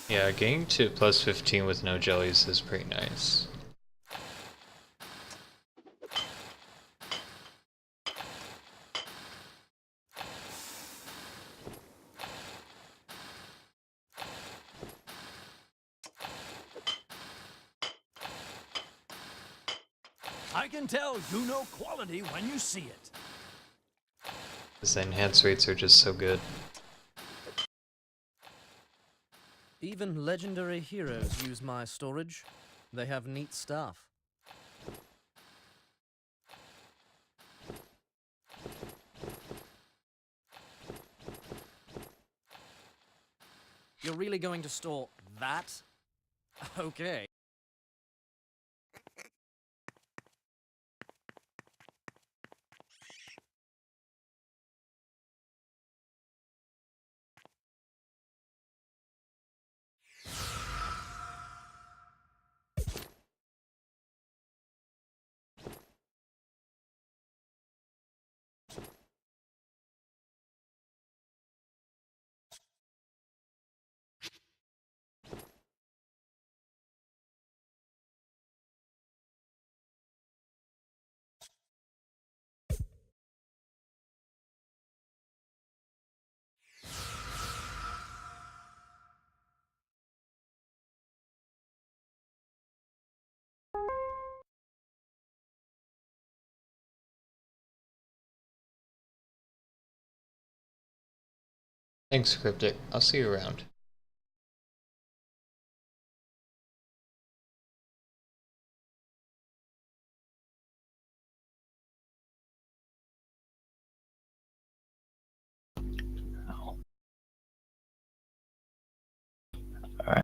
Yeah, getting to plus 15 with no jellies is pretty nice. I can tell you know quality when you see it. The enhance rates are just so good. Even legendary heroes use my storage. They have neat stuff. You're really going to store that? Okay. Thanks, Cryptic. I'll see you around. Alright.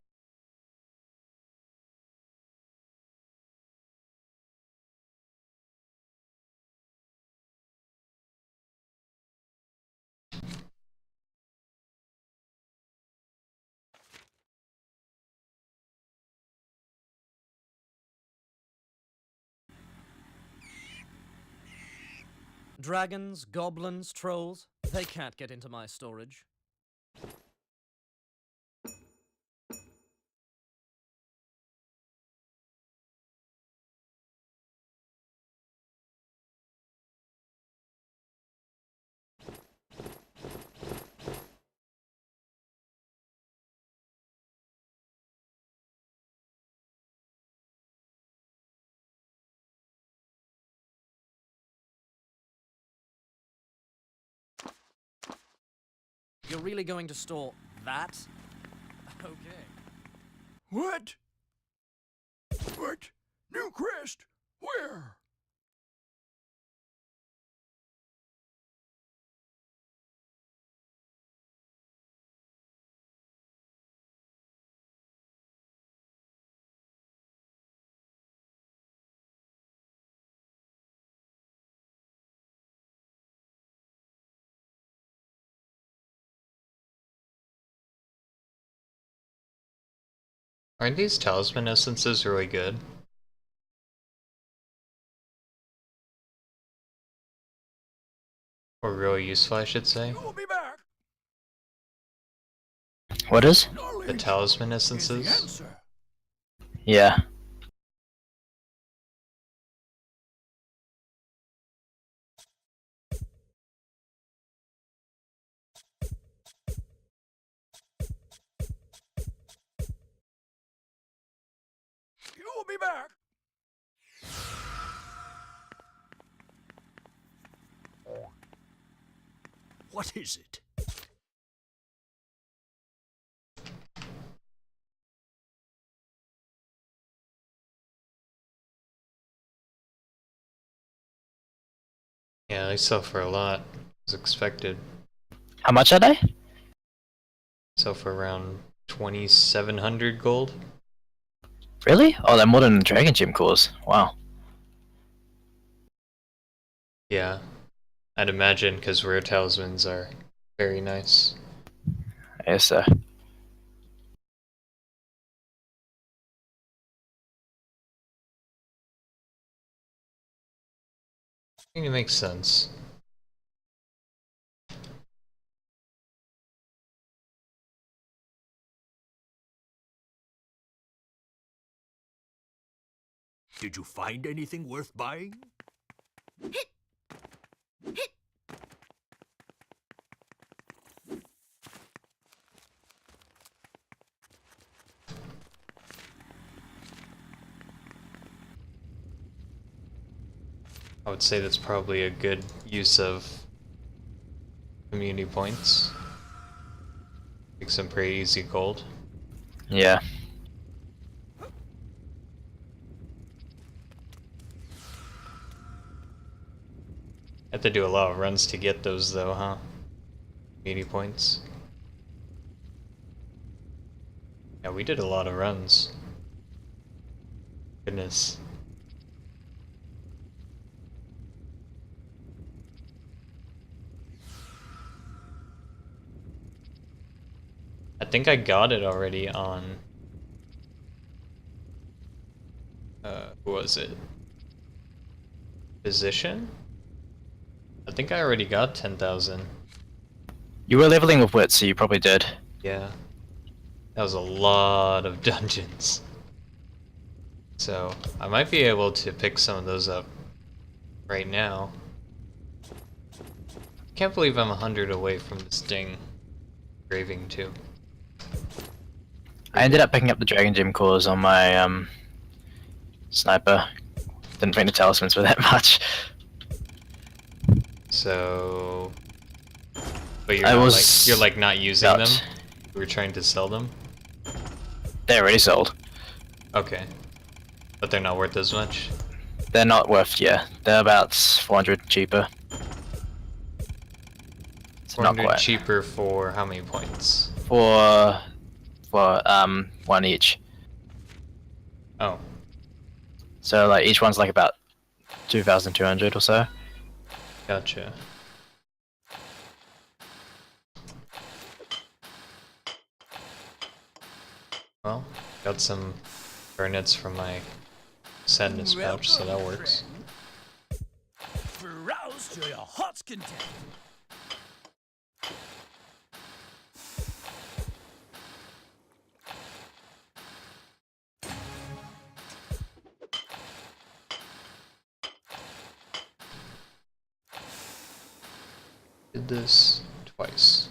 Dragons, goblins, trolls, they can't get into my storage. You're really going to store that? Okay. What? What? New crest? Where? Aren't these talisman essences really good? Or really useful, I should say. You'll be back. What is? The Knowledge talisman is the essences? answer. Yeah. You'll be back. What is it? Yeah, they sell for a lot, as expected. How much are they? Sell for around 2,700 gold. Really? Oh, they're more than Dragon Gym cores. Wow. Yeah, I'd imagine, because rare talismans are very nice. Yes, sir. I think it makes sense. Did you find anything worth buying? I would say that's probably a good use of community points. Make some pretty easy gold. Yeah. Have to do a lot of runs to get those though, huh? Community points. Yeah, we did a lot of runs. Goodness. I think I got it already on... who was it? Physician? I think I already got 10,000. You were leveling with wit, so you probably did. Yeah. That was a lot of dungeons. So, I might be able to pick some of those up right now. Can't believe I'm 100 away from this ding graving too. I ended up picking up the Dragon Gem cores on my sniper. Didn't think the talismans were that much. So, but you're I not was you're like not using about- them. We were trying to sell them. They're already sold. Okay, but they're not worth as much. They're not worth, yeah. They're about 400 cheaper. So not 400 quite. cheaper for how many points? For one each. Oh, So like each one's like about 2,200 or so. gotcha. Well, got some burnets from my sadness pouch, so that works. Browse to your heart's content. Did this twice.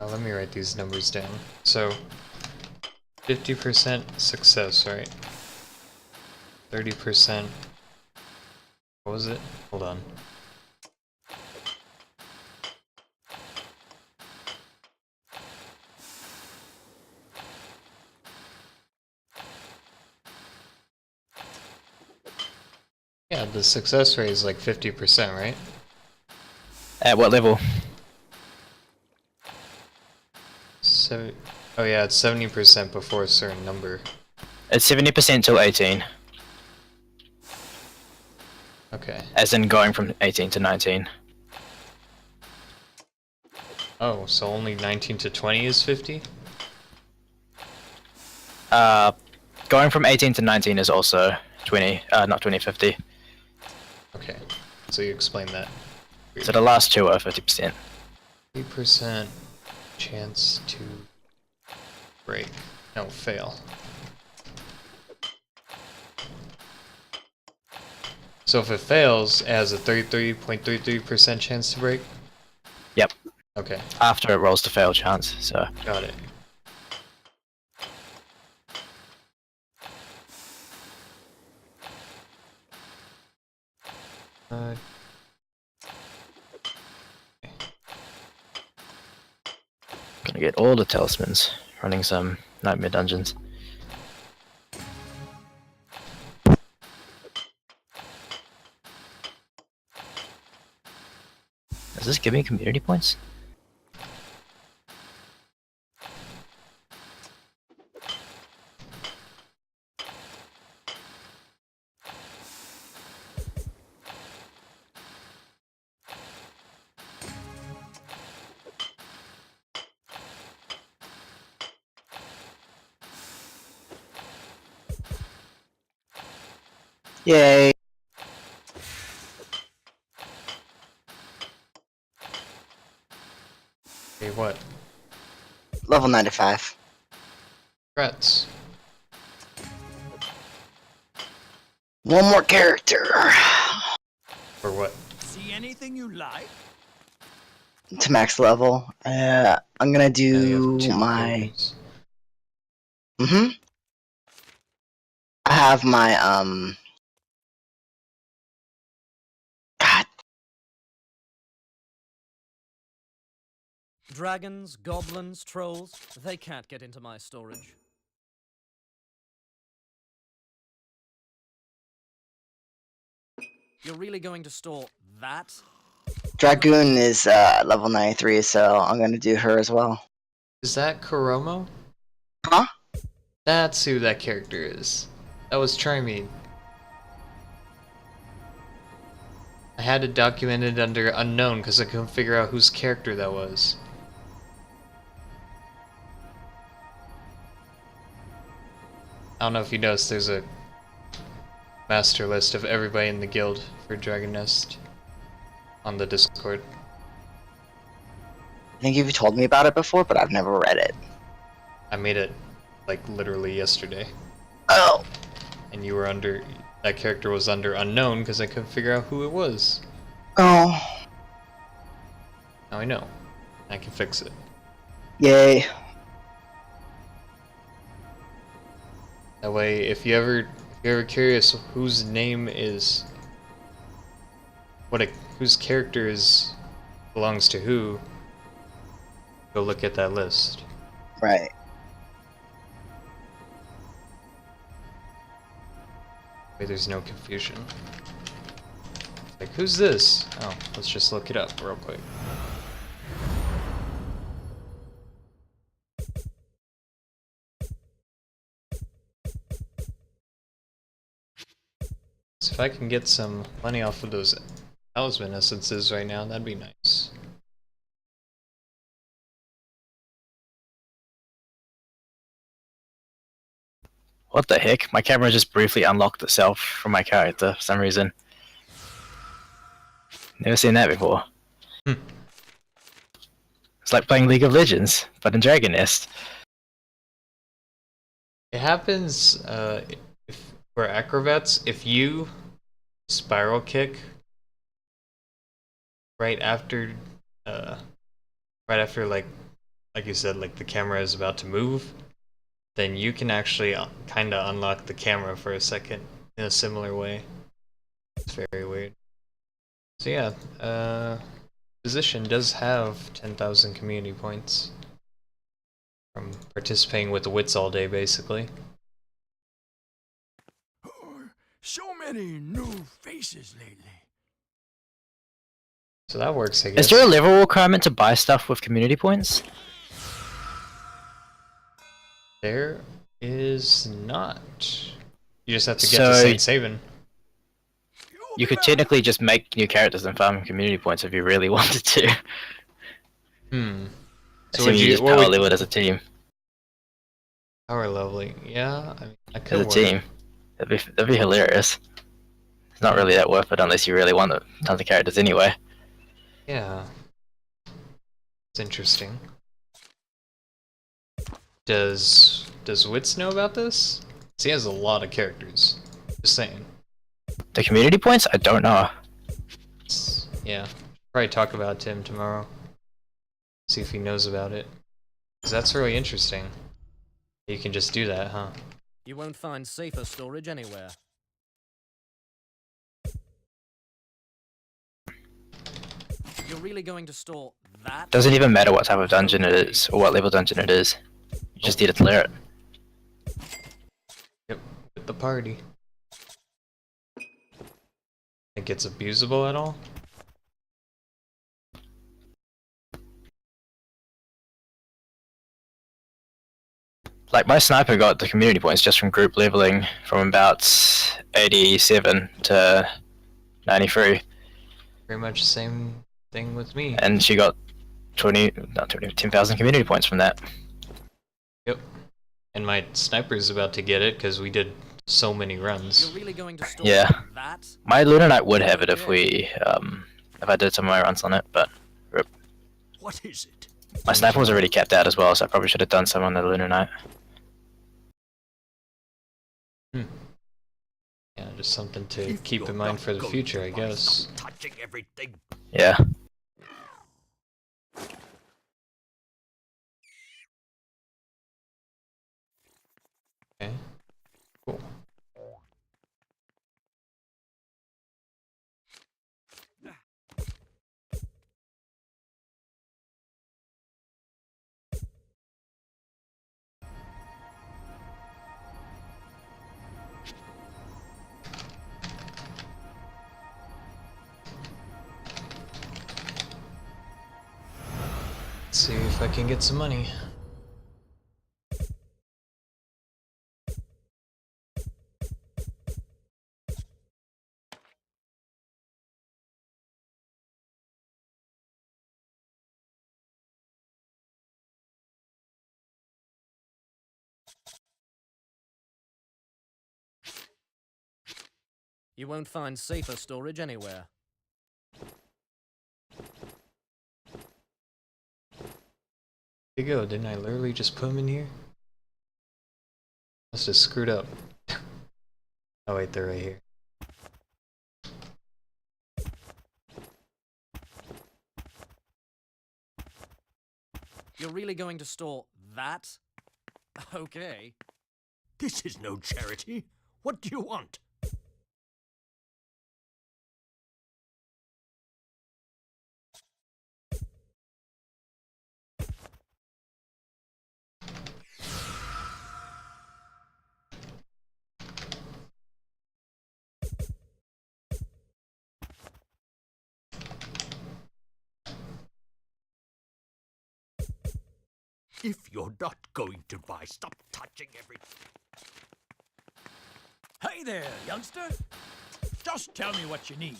Now let me write these numbers down. So, 50% success, right? 30%. What was it? Hold on. Yeah, the success rate is like 50%, right? At what level? So, oh yeah, it's 70% before a certain number. It's 70% till 18. Okay. As in going from 18 to 19. Oh, so only 19 to 20 is 50? Going from 18 to 19 is also 20, not 20, 50. Okay, so you explained that. So the last two are 50%. 3% chance to break. No, fail. So if it fails, it has a 33.33% chance to break? Yep. Okay, After it rolls to fail chance, so. got it. Gonna get all the talismans, running some nightmare dungeons. Does this give me community points? Yay. Hey, what? Level 95. Congrats. One more character. For what? See anything you like? To max level. I'm gonna Yeah, you have do 2 my... characters. I have my, God. Dragons, goblins, trolls, they can't get into my storage. You're really going to store that? Dragoon is, level 93, so I'm gonna do her as well. Is that Kuromo? Huh? That's who that character is. That was Trimine. I had it documented under unknown because I couldn't figure out whose character that was. I don't know if you noticed, there's a master list of everybody in the guild for Dragon Nest on the Discord. I think you've told me about it before, but I've never read it. I made it like literally yesterday, Oh! and you were under. That character was under unknown because I couldn't figure out who it was. Oh. Now I know. I can fix it. Yay. That way, if you're ever curious whose name is, whose character is belongs to who, go look at that list. Right. That way there's no confusion. Like, who's this? Oh, let's just look it up real quick. So if I can get some money off of those talisman essences right now, that'd be nice. What the heck? My camera just briefly unlocked itself from my character for some reason. Never seen that before. Hmm. It's like playing League of Legends, but in Dragon Nest. It happens if for acrobats, if you spiral kick right after like you said, like the camera is about to move, then you can actually kind of unlock the camera for a second in a similar way. It's very weird. So yeah, Position does have 10,000 community points from participating with the wits all day, basically. So many new faces lately. So that works, I guess. Is there a level requirement to buy stuff with community points? There is not. You just have to get So- to Saint Savin. You could technically just make new characters and farm community points if you really wanted to. Hmm. So Assuming you just what power would level it as a team. power leveling? Yeah, I mean, I As could a work. team. That'd be hilarious. It's not really that worth it unless you really want tons of characters anyway. Yeah. It's interesting. Does Wits know about this? 'Cause he has a lot of characters. Just saying. The community points? I don't know. Yeah. Probably talk about it to him tomorrow. See if he knows about it. 'Cause that's really interesting. You can just do that, huh? You won't find safer storage anywhere. You're really going to store that? Doesn't even matter what type of dungeon it is or what level dungeon it is. You just need to clear it. Yep. With the party. Think it's abusable at all? Like my sniper got the community points just from group leveling from about 87 to 93, Pretty much the same thing with me. and she got 10,000 community points from that. Yep. And my sniper's about to get it because we did so many runs. You're really going to store Yeah. that? My Lunar Knight would have it if if I did some of my runs on it, but What is it? my sniper was already capped out as well, so I probably should have done some on the Lunar Knight. Yeah, just something to If keep you're in mind not for the going future, to I buy, guess. stop touching everything. Yeah. Okay. Cool. Let's see if I can get some money. You won't find safer storage anywhere. Here you go, didn't I literally just put them in here? Must have screwed up. Oh wait, they're right here. You're really going to store that? Okay. This is no charity. What do you want? If you're not going to buy, stop touching everything. Hey there, youngster. Just tell me what you need.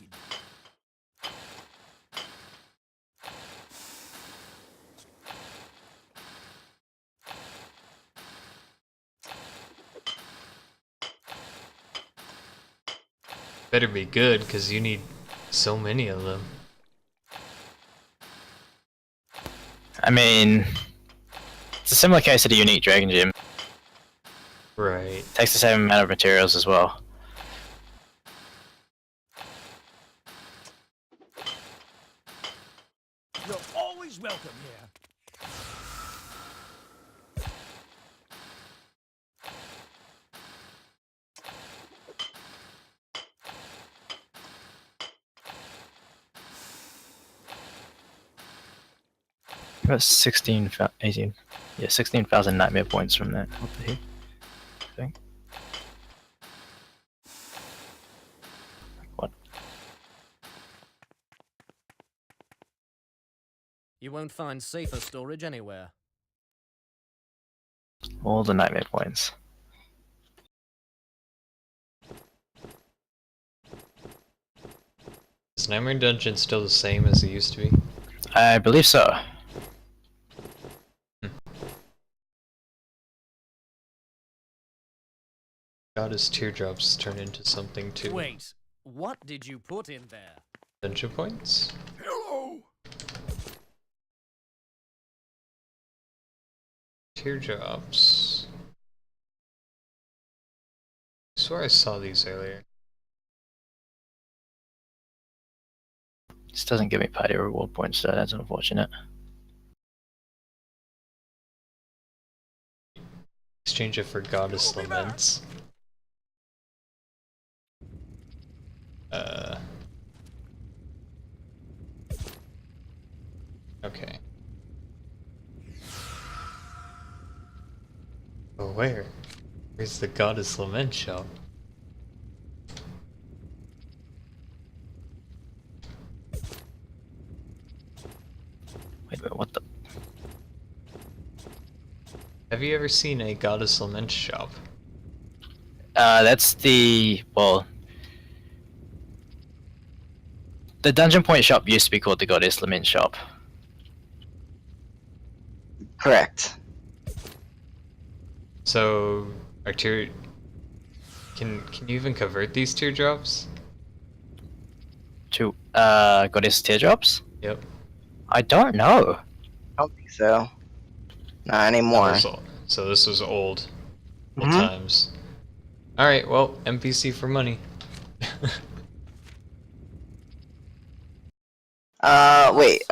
Better be good, because you need so many of them. I mean, it's a similar case to the unique Dragon Gem. Right. Takes the same amount of materials as well. You're always welcome here. Got 18, yeah, 16,000 nightmare points from that. What the heck? I think. What? You won't find safer storage anywhere. All the nightmare points. Is Nightmare Dungeon still the same as it used to be? I believe so. Goddess teardrops turn into something too. Wait, what did you put in there? Dungeon points? Hello. Teardrops. I swear I saw these earlier. This doesn't give me party reward points, so that's unfortunate. Exchange it for Goddess We'll be back. Laments. Okay. Oh, where? Where's the Goddess Lament shop? Wait, what the? Have you ever seen a Goddess Lament shop? That's the, well, the Dungeon Point shop used to be called the Goddess Lament shop. Correct. So, Can you even convert these teardrops? To goddess teardrops? Yep. I don't know. I don't think so. Not That anymore. was all. So this was old Mhm. times. All right. Well, NPC for money. Wait.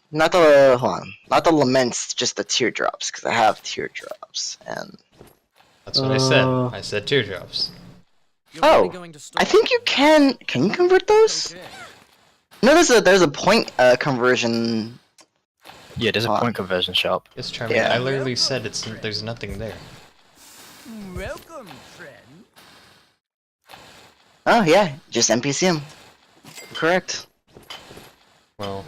Not the hold on. Not the laments, just the teardrops, because I have teardrops and. That's what I said. I said teardrops. You're really Oh, going to I stop think you me? can. Can you convert those? Okay. No, there's a point conversion. Yeah, there's a Huh. point conversion shop. Yes, Charmaine. Yeah. I literally said there's nothing there. Welcome, friend. Oh yeah, just NPC him. Correct. Well,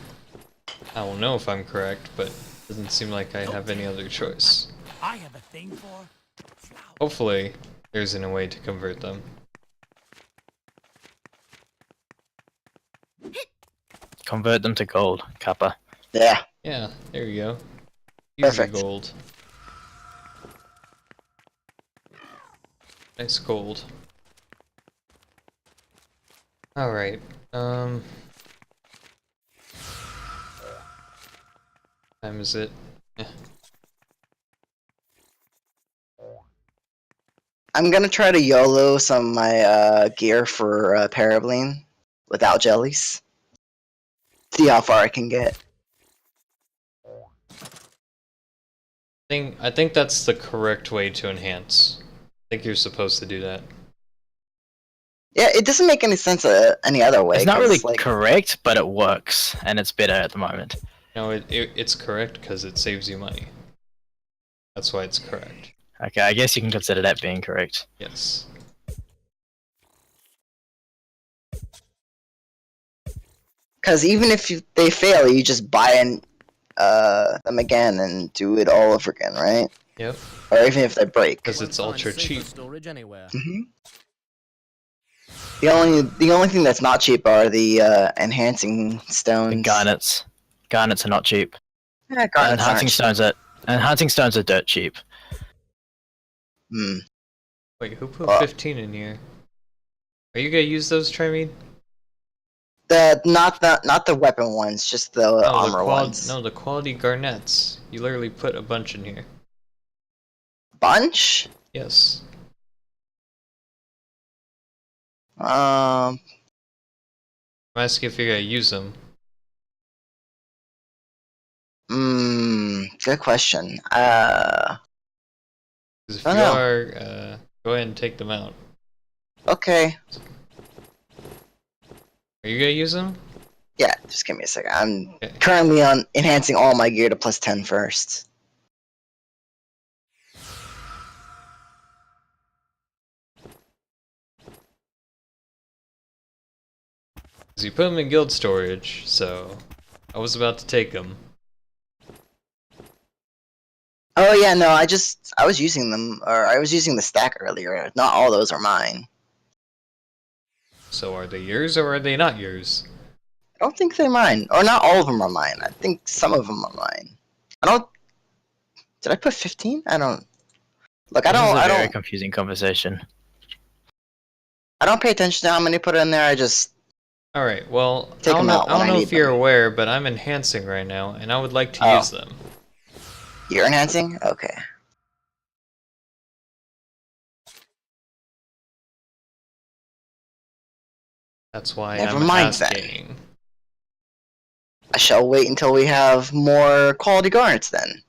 I don't know if I'm correct, but it doesn't seem like I have any other choice. I have a thing for flowers. Hopefully, there's a way to convert them. Convert them to gold, Kappa. Yeah. Yeah, there you go. Easy Perfect. gold. Nice gold. Alright, time is it? Eh. I'm gonna try to YOLO some of my gear for Parabline without jellies. See how far I can get. I think that's the correct way to enhance. I think you're supposed to do that. Yeah, it doesn't make any sense any other way. It's not 'cause, really like, correct, but it works, and it's better at the moment. No, it's correct because it saves you money. That's why it's correct. Okay, I guess you can consider that being correct. Yes. because even if they fail, you just buy them again and do it all over again, right? Yep. Or even if they break. Because it's Won't find ultra safer cheap. storage anywhere. Hmm. The only thing that's not cheap are the enhancing stones. The garnets. Garnets are not cheap. Yeah, And garnets aren't hunting cheap. stones are dirt cheap. Hmm. Wait, who put 15 in here? Are you gonna use those, Trimine? Not the weapon ones, just the armor ones. No, the quality garnets. You literally put a bunch in here. Bunch? Yes. Um. I'm asking if you're gonna use them. Good question. Because if I you don't know. are, go ahead and take them out. Okay. Are you gonna use them? Yeah, just give me a second. I'm Okay. currently on enhancing all my gear to plus 10 first. Because you put them in guild storage, so I was about to take them. Oh yeah, no, I was using them, or I was using the stack earlier. Not all those are mine. So are they yours or are they not yours? I don't think they're mine, or not all of them are mine. I think some of them are mine. I don't. Did I put 15? I don't. Look, This is a very confusing conversation. I don't pay attention to how many put in there. I just. Alright, well, Take them out I when don't I know need if you're them. aware, but I'm enhancing right now, and I would like to Oh. use them. You're enhancing? Okay. That's why Never I'm mind then. asking. I shall wait until we have more quality garnets then.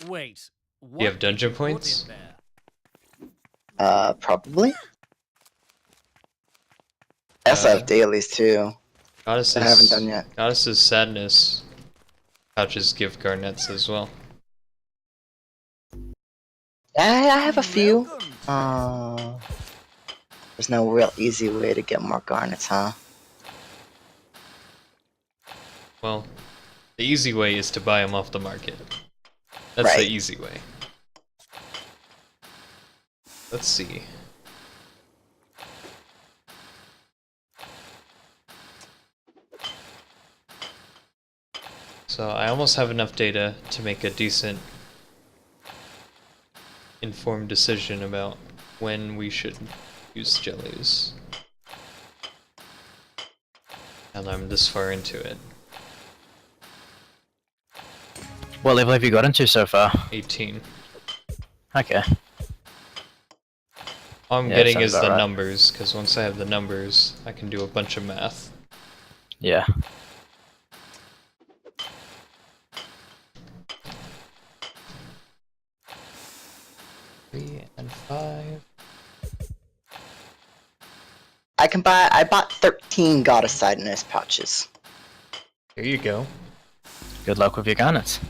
Wait. What You have dungeon did you put in points? there? Probably. Yes, I have Uh, dailies too. Goddess's, I haven't done yet. Goddess's Sadness pouches give garnets as well. I have a few. Welcome. There's no real easy way to get more garnets, huh? Well, the easy way is to buy them off the market. That's Right. the easy way. Let's see. So I almost have enough data to make a decent informed decision about when we should use jellies. And I'm this far into it. What level have you got into so far? 18. Okay. All I'm Yeah, getting sounds is about the right. numbers, because once I have the numbers, I can do a bunch of math. Yeah. Three and 5. I bought 13 goddess sidedness pouches. There you go. Good luck with your garnets.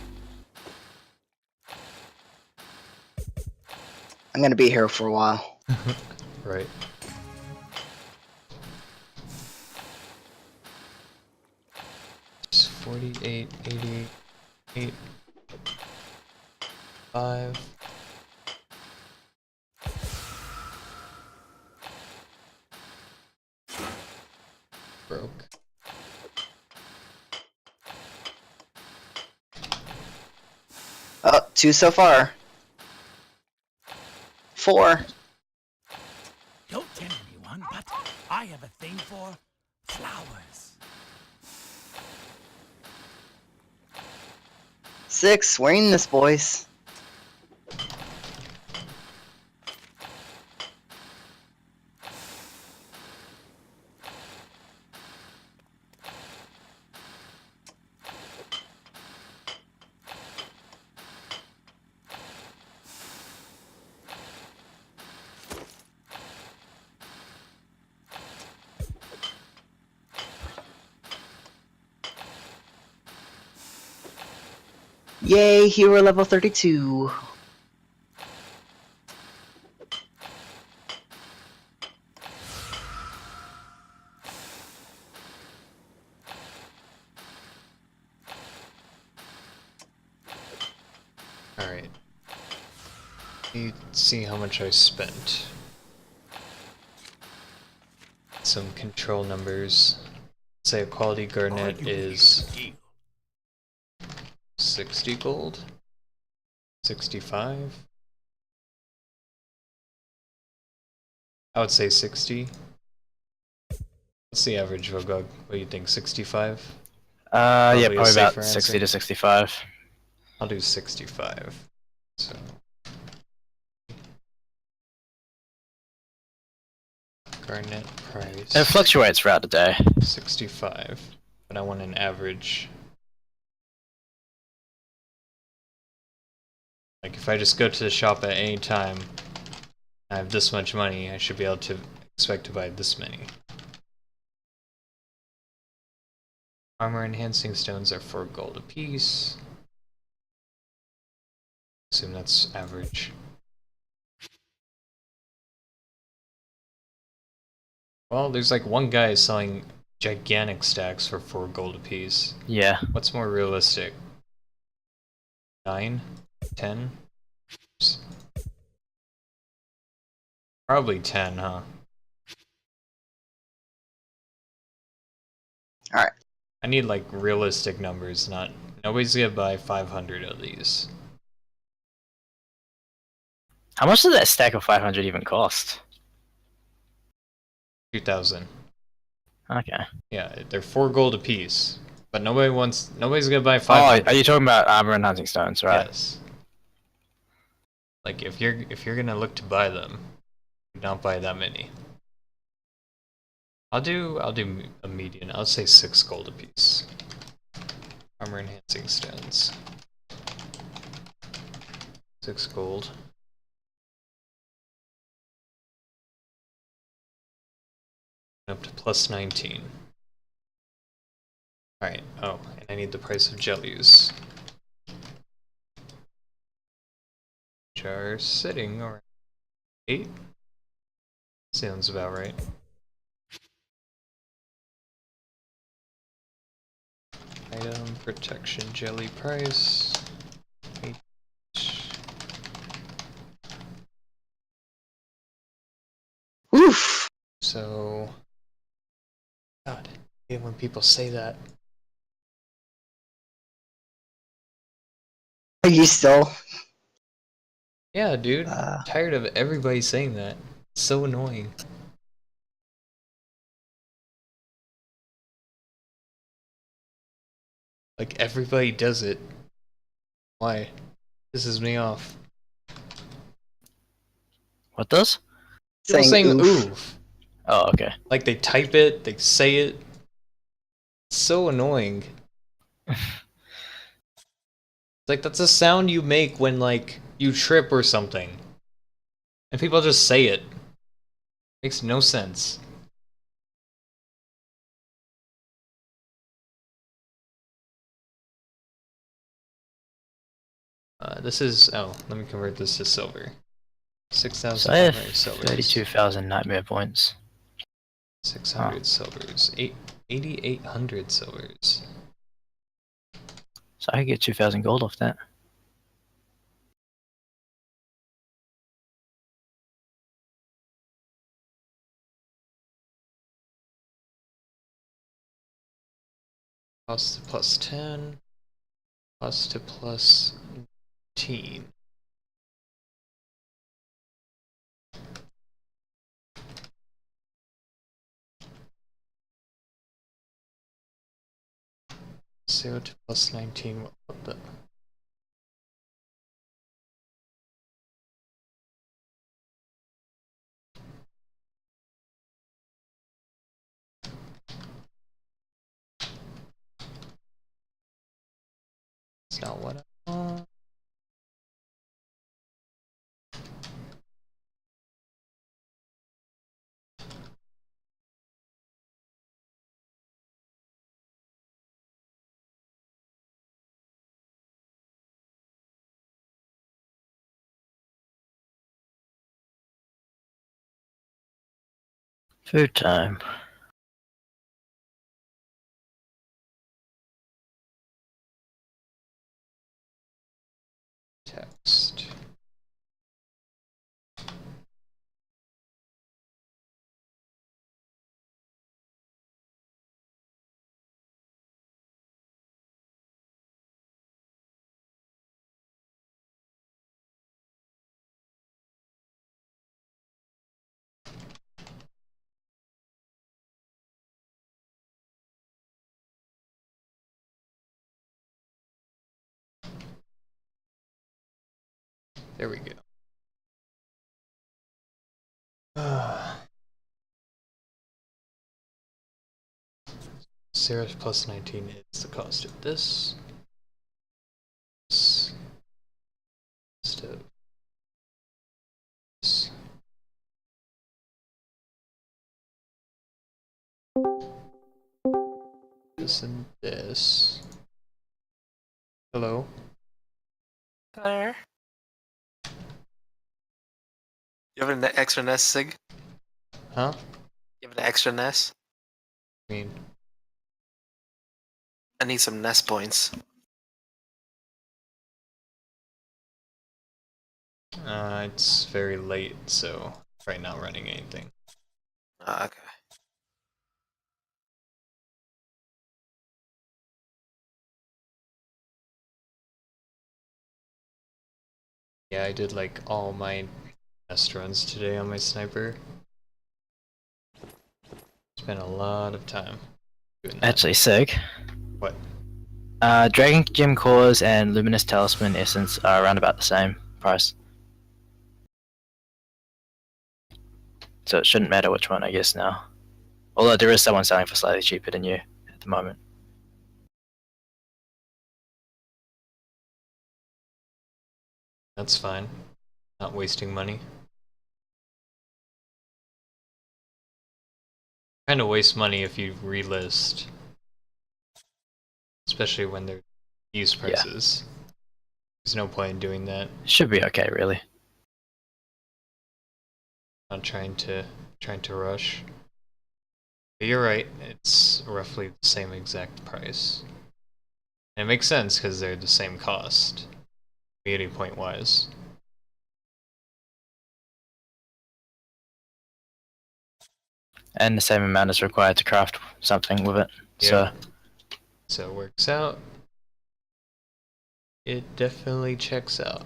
I'm gonna be here for a while. Right. It's 48, 88, 5. Broke. Oh, 2 so far. 4. Don't tell anyone, but I have a thing for flowers. 6. We're in this, boys. Yay, hero level 32. Alright. You see how much I spent. Some control numbers. Say a quality garnet Arguing is a deal. 60 gold? 65? I would say 60. What's the average, Vogog? What do you think, 65? Yeah, Probably a probably about safer 60 answer. to 65. I'll do 65. So. Garnet price. It fluctuates throughout the day. 65. But I want an average. Like if I just go to the shop at any time, I have this much money, I should be able to expect to buy this many. Armor enhancing stones are 4 gold apiece. Assume that's average. Well, there's like one guy selling gigantic stacks for 4 gold apiece. Yeah. What's more realistic? 9? 10? Probably 10, huh? Alright. I need like realistic numbers, not... Nobody's gonna buy 500 of these. How much does that stack of 500 even cost? 2,000. Okay. Yeah, they're 4 gold apiece. But nobody's gonna buy Oh, 500. are you talking about armor and hunting stones, right? Yes. Like if you're gonna look to buy them, do not buy that many. I'll do a median. I'll say 6 gold apiece. Armor enhancing stones. 6 gold. Up to plus 19. Alright, oh, and I need the price of jellies. Which are sitting around 8? Sounds about right. Item, protection, jelly price. Oof. So... God, I hate when people say that. Are you still? Yeah, dude. Tired of everybody saying that. It's so annoying. Like, everybody does it. Why? Pisses me off. What does? People saying oof. oof. Oh, okay. Like, they type it, they say it. It's so annoying. It's like, that's a sound you make when, like, you trip or something. And people just say it. Makes no sense. This is... Oh, let me convert this to silver. So I have 6,500 silvers. 32,000 nightmare points. 600 silvers. 8,800 silvers. So I could get 2,000 gold off that. Cost to plus 10. Cost to plus 10. Zero to plus 19. What the? It's not what I want. Food time. Text. There we go. Zero plus 19 is the cost of this. Cost of this. This and this. Hello? There. You have an extra nest, Sig? Huh? You have an extra nest? I mean, I need some nest points. it's very late, so right now running anything. Okay. Yeah, I did like all my test runs today on my sniper. Spent a lot of time doing that. Actually, Sig. What? Dragon Gem Cores and Luminous Talisman Essence are around about the same price. So it shouldn't matter which one, I guess, now. Although there is someone selling for slightly cheaper than you at the moment. That's fine. Not wasting money. Kind of waste money if you relist. Especially when they're used prices. There's no point in doing that. Should be okay, really. Not trying to rush. But you're right, it's roughly the same exact price. And it makes sense because they're the same cost. Community point wise. And the same amount is required to craft something with it. Yeah. So it works out. It definitely checks out.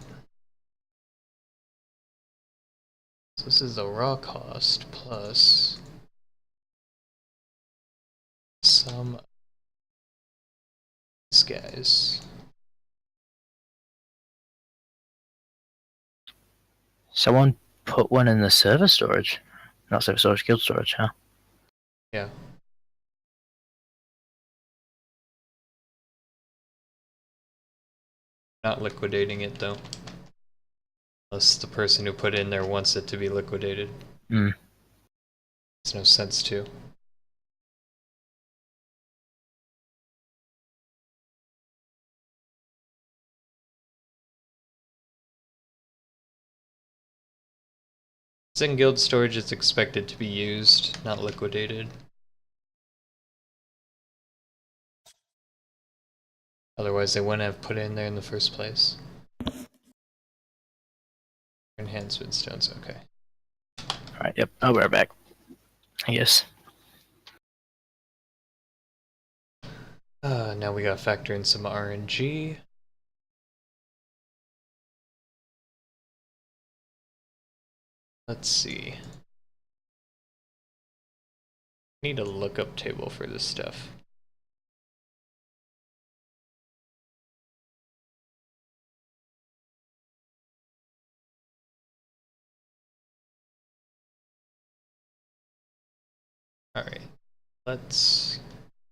So this is the raw cost plus some of these guys. Someone put one in the server storage. Not server storage, guild storage, huh? Yeah. Not liquidating it though. Unless the person who put it in there wants it to be liquidated. Hmm. There's no sense to. It's in guild storage, it's expected to be used, not liquidated. Otherwise they wouldn't have put it in there in the first place. Enhancement stones, okay. Alright, yep, I'll be right back. I guess. Now we gotta factor in some RNG. Let's see. Need a lookup table for this stuff. Alright, let's...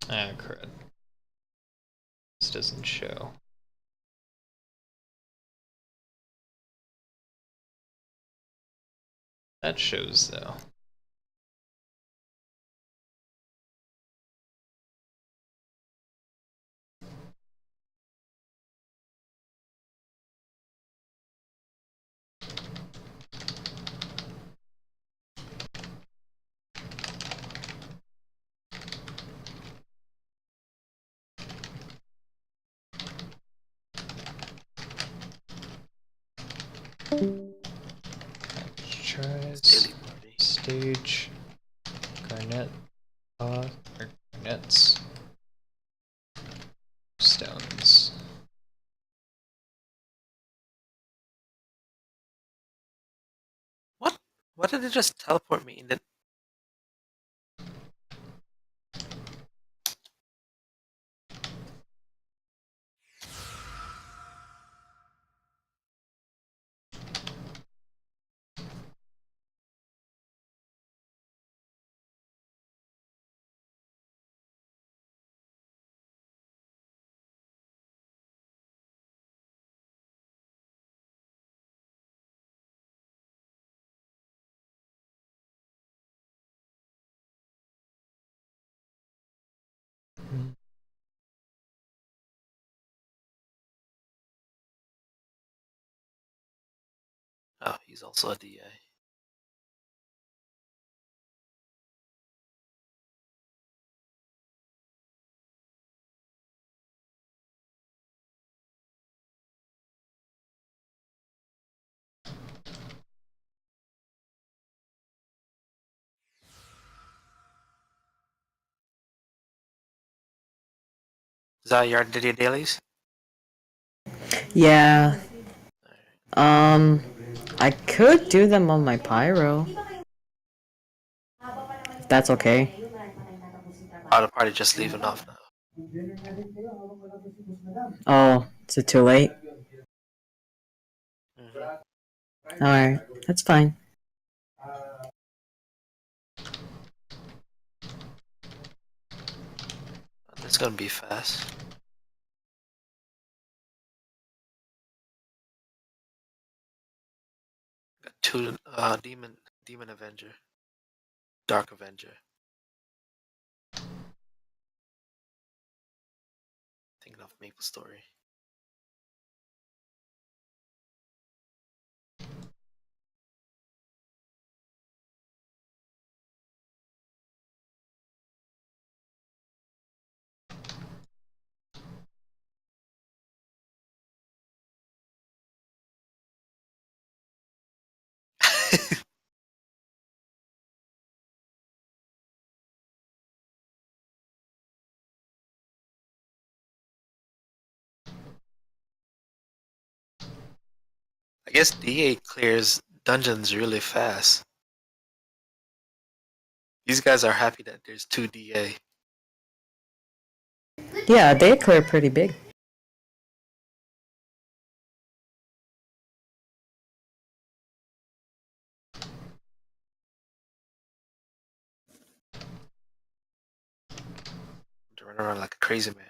Ah, crud. This doesn't show. That shows, though. Tries Daily party. stage garnet or garnets stones. What? Why did it just teleport me? And then oh, he's also a DA. Is that your dailies? Yeah. I could do them on my pyro. If that's okay. Oh, the party just leaving off now. Oh, is it too late? Mhm. Alright, that's fine. It's gonna be fast. Got two demon Avenger, Dark Avenger. Thinking of Maple Story. I guess DA clears dungeons really fast. These guys are happy that there's 2 DA. Yeah, they clear pretty big. To run around like a crazy man.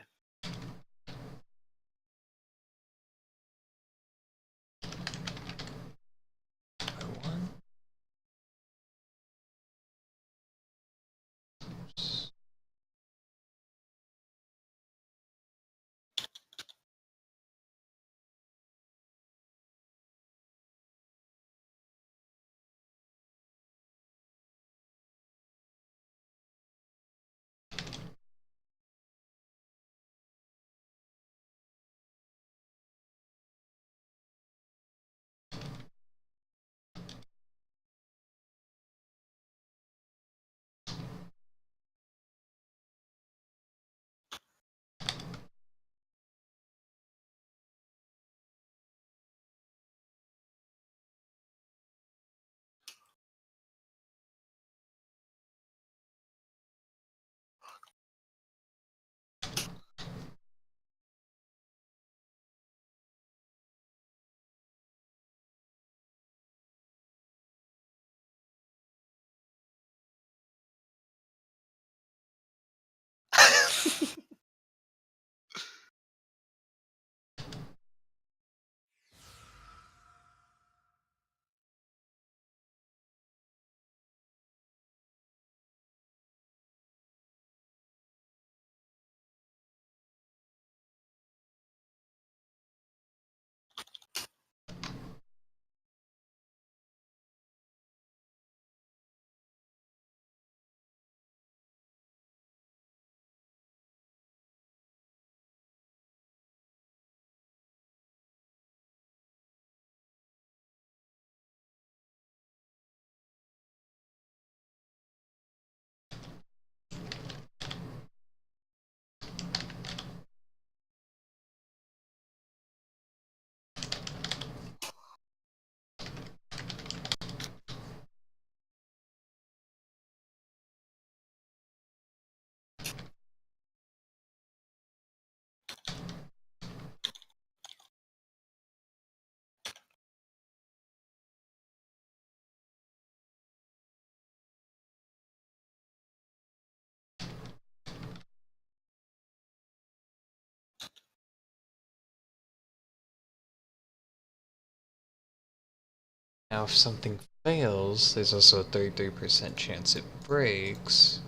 Now, if something fails, there's also a 33% chance it breaks.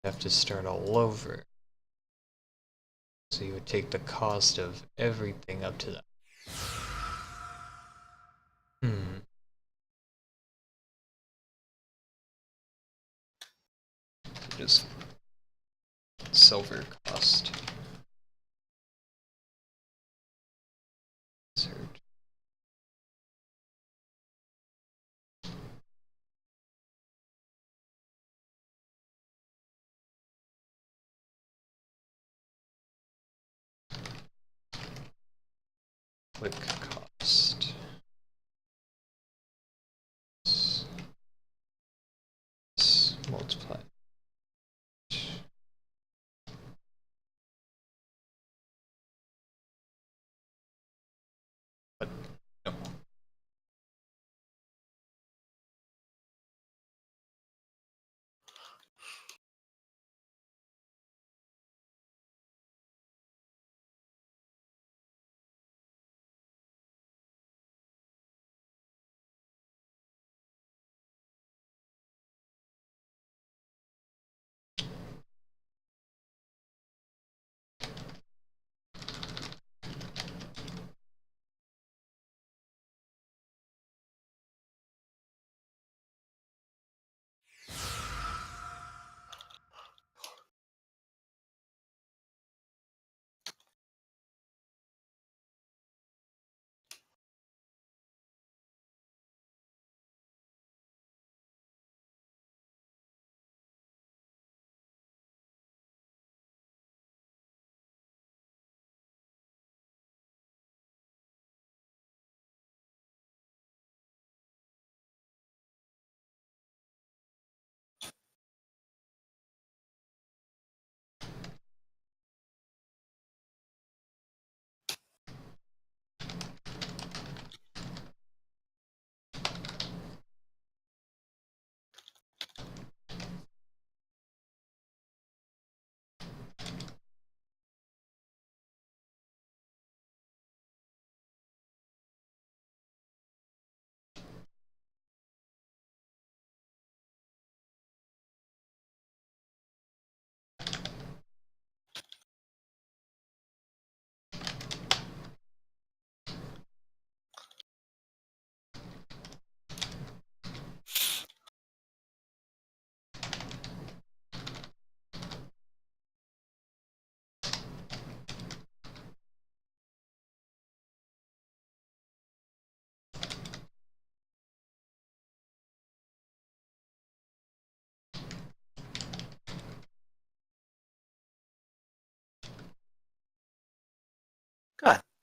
You have to start all over. So you would take the cost of everything up to that. Just silver cost. Search. Click cost. Multiply. But no.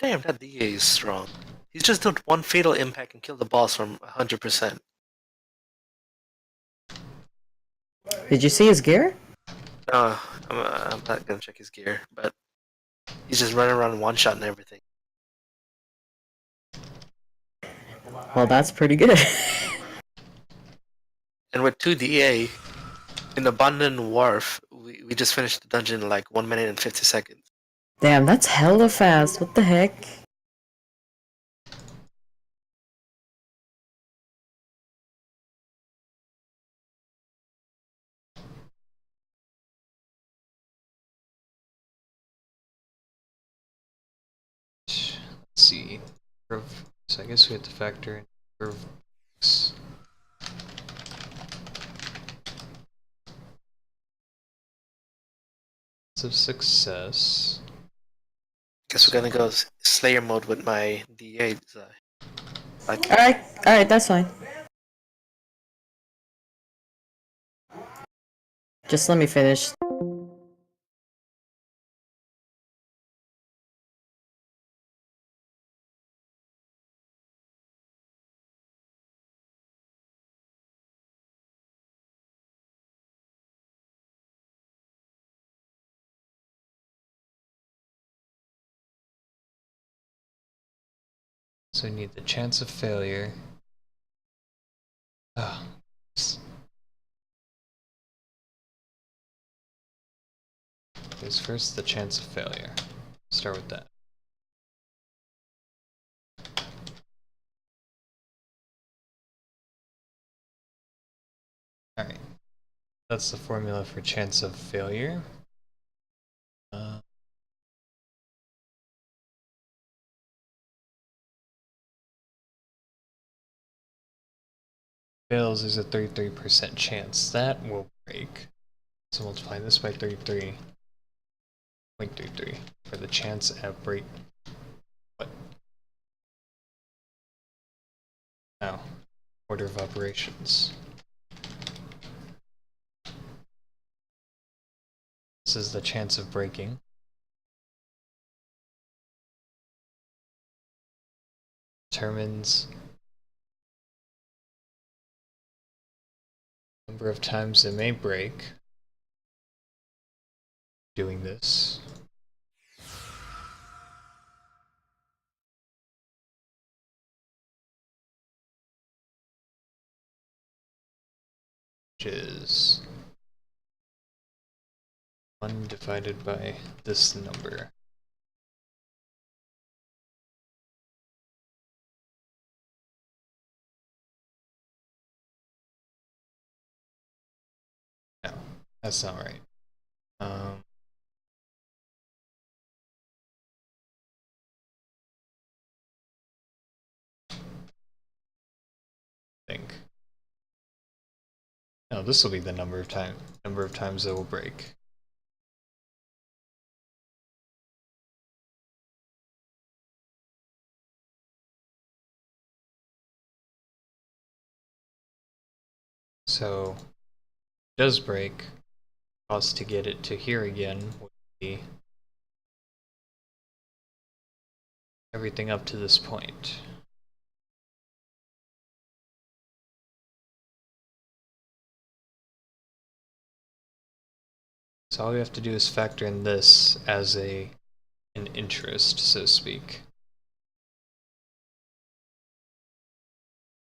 Damn, that DA is strong. He's just done one fatal impact and killed the boss from 100%. Did you see his gear? I'm not gonna check his gear, but he's just running around one shot and everything. Well, that's pretty good. And with 2 DA, in Abandoned Wharf, we just finished the dungeon in like 1 minute and 50 seconds. Damn, that's hella fast. What the heck? Let's see. So I guess we have to factor in curve. Of success. Guess we're gonna go Slayer mode with my DA. Like, Alright, that's fine. Just let me finish. So we need the chance of failure. Is first the chance of failure. Start with that. Alright. That's the formula for chance of failure. Fails, there's a 33% chance that will break. So multiply this by 33.33 for the chance at break. What? Now, order of operations. This is the chance of breaking. Determines number of times it may break doing this. Which is 1 divided by this number. No, that's not right. Think. No, this will be the number of times it will break. So, it does break. Cost to get it to here again would be everything up to this point. So all we have to do is factor in this as an interest, so to speak.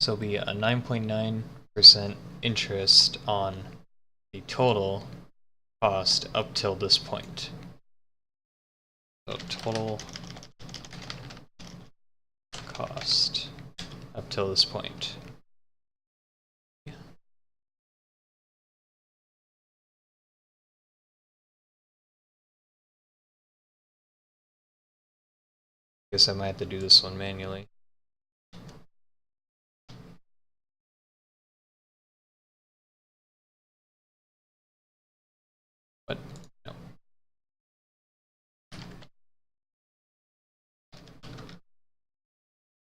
So it'll be a 9.9% interest on the total cost up till this point. So total cost up till this point. Guess I might have to do this one manually. But no.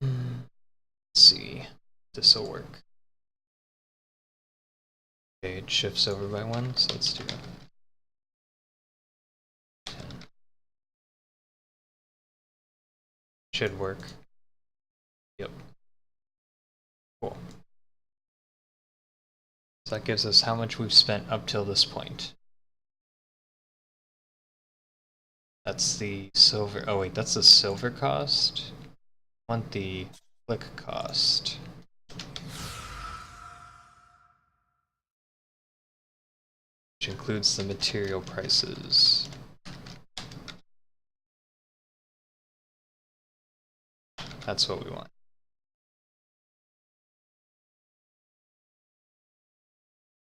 Let's see. This will work. Okay, it shifts over by 1, so let's do 10. Should work. Yep. Cool. So that gives us how much we've spent up till this point. That's the silver. Oh wait, that's the silver cost. I want the click cost. Which includes the material prices. That's what we want.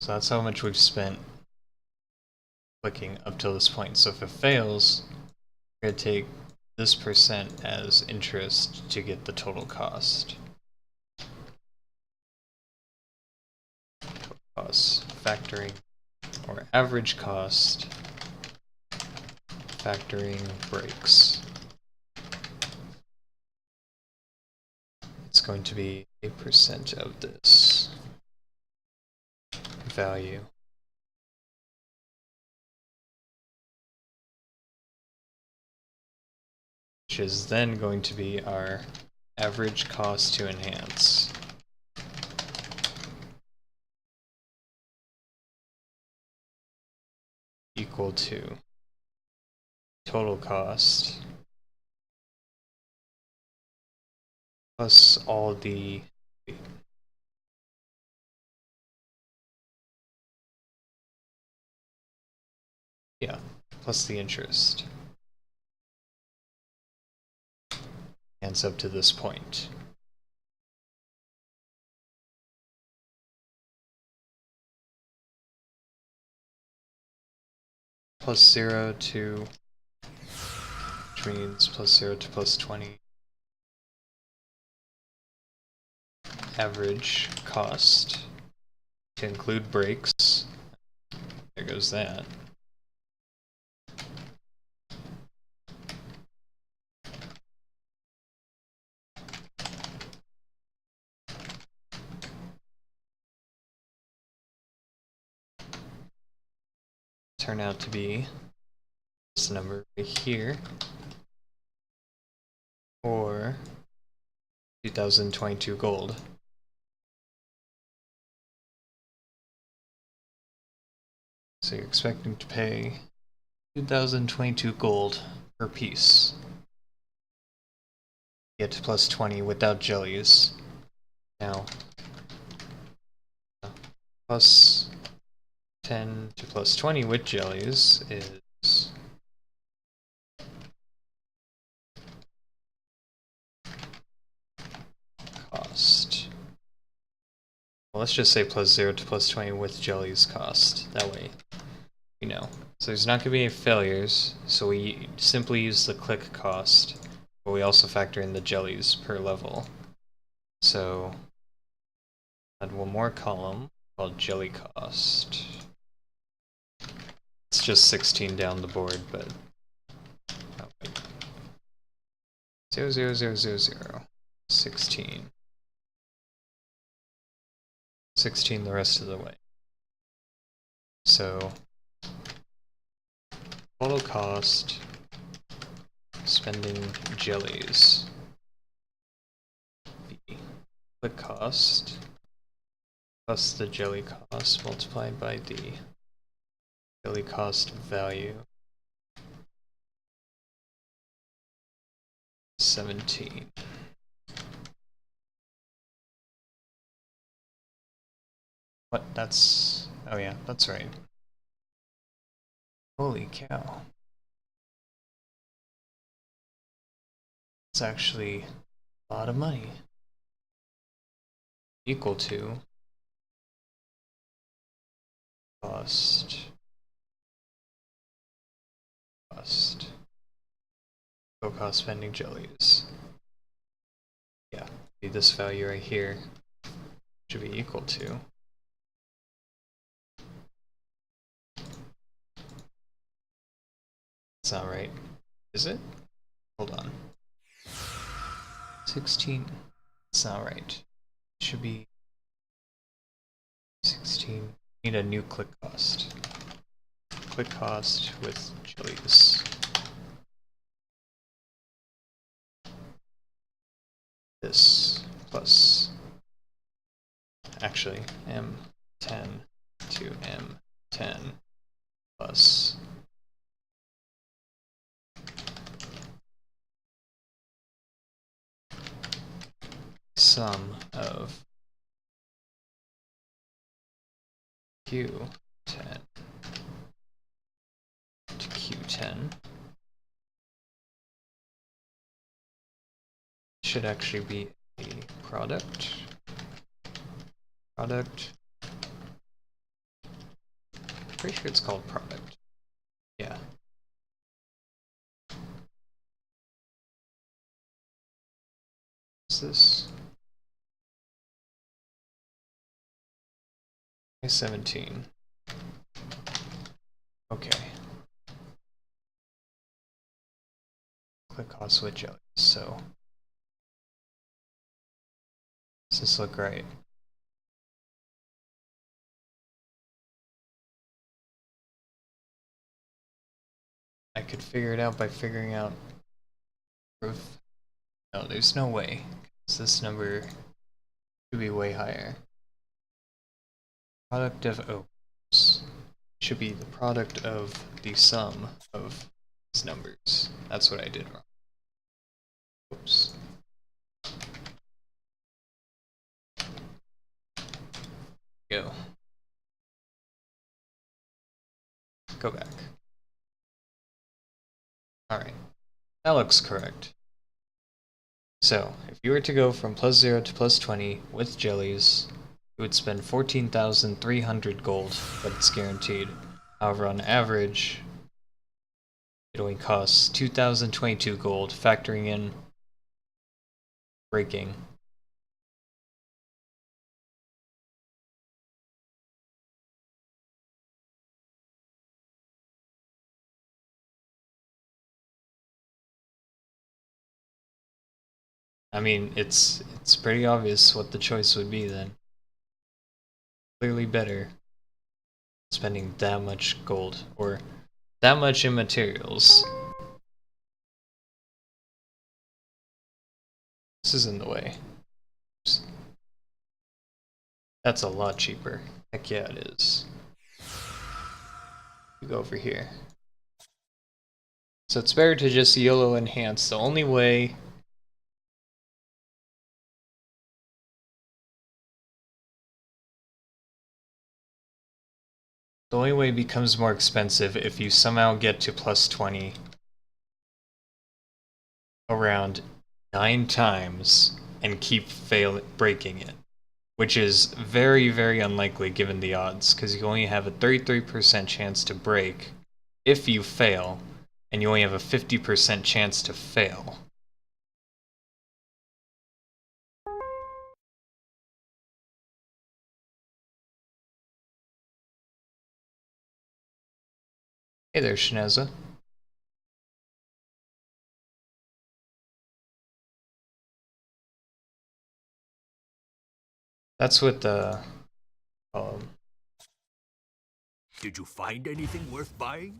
So that's how much we've spent clicking up till this point. So if it fails, we're going to take this percent as interest to get the total cost. Cost factoring, or average cost factoring breaks. It's going to be 8% of this value. Which is then going to be our average cost to enhance. Equal to total cost plus all the plus the interest. Ends up to this point. Plus 0 to, which means plus 0 to plus 20. Average cost to include breaks. There goes that. Turn out to be this number right here, or 2022 gold. So you're expecting to pay 2022 gold per piece. Get to plus 20 without jellies. Now, plus 10 to plus 20 with jellies is cost. Well, let's just say plus 0 to plus 20 with jellies cost. That way, you know. So there's not going to be any failures, so we simply use the click cost, but we also factor in the jellies per level. So, add one more column called jelly cost. It's just 16 down the board, but oh, wait. 0, 0, 0, 0, 0. 16. 16 the rest of the way. So, total cost, spending jellies. The click cost plus the jelly cost multiplied by the jelly cost value. 17. What? That's... oh yeah, that's right. Holy cow. It's actually a lot of money. Equal to cost. Total cost spending jellies. Yeah, be this value right here should be equal to it's not right, is it? Hold on. 16. It's not right. It should be 16. Need a new click cost. Click cost with jellies. actually, M10 to M10 plus sum of Q10 to Q10 should actually be a product. Pretty sure it's called product. Yeah. What's this? 17. Okay. Click cost switch out. So does this look right? I could figure it out by figuring out proof. No, there's no way. 'Cause this number should be way higher. Product of oops. Should be the product of the sum of these numbers. That's what I did wrong. Oops. Go. Go back. Alright. That looks correct. So, if you were to go from +0 to +20 with jellies, you would spend 14,300 gold, but it's guaranteed. However, on average, it only costs 2,022 gold, factoring in breaking. I mean, it's pretty obvious what the choice would be then. Clearly better spending that much gold, or that much in materials. This is in the way. Oops. That's a lot cheaper. Heck yeah, it is. You go over here. So it's better to just YOLO enhance. The only way it becomes more expensive if you somehow get to +20 around 9 times and keep breaking it, which is very, very unlikely given the odds, because you only have a 33% chance to break if you fail, and you only have a 50% chance to fail. Hey there, Shineza. That's what the Did you find anything worth buying?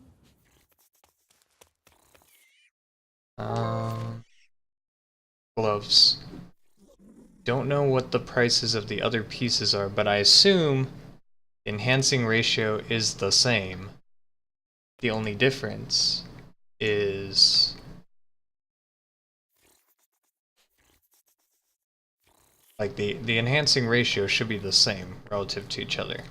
gloves. Don't know what the prices of the other pieces are, but I assume the enhancing ratio is the same. The only difference is like the enhancing ratio should be the same relative to each other.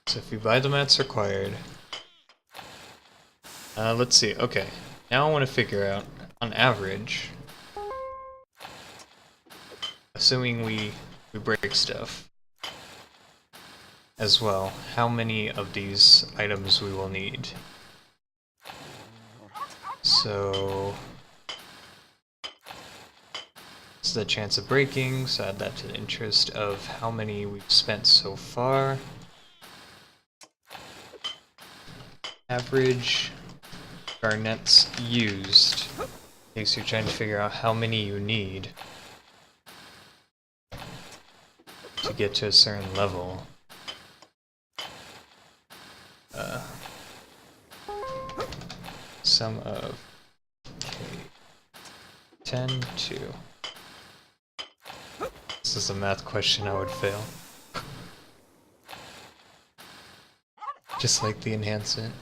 So if you buy the mats required, let's see. Okay, now I want to figure out on average, assuming we break stuff as well, how many of these items we will need. So this is the chance of breaking, so add that to the interest of how many we've spent so far. Average garnets used. Okay, so you're trying to figure out how many you need to get to a certain level. Sum of 10, 2. This is a math question I would fail. Just like the enhancement.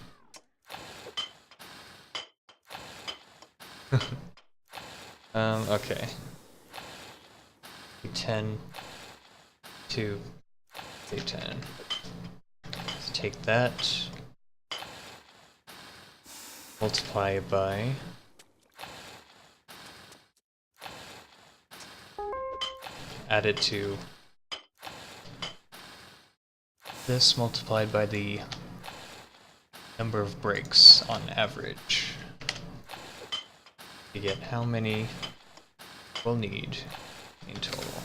Okay. 10, 2, 10. Let's take that. Multiply it by. Add it to this multiplied by the number of breaks on average. You get how many we'll need in total.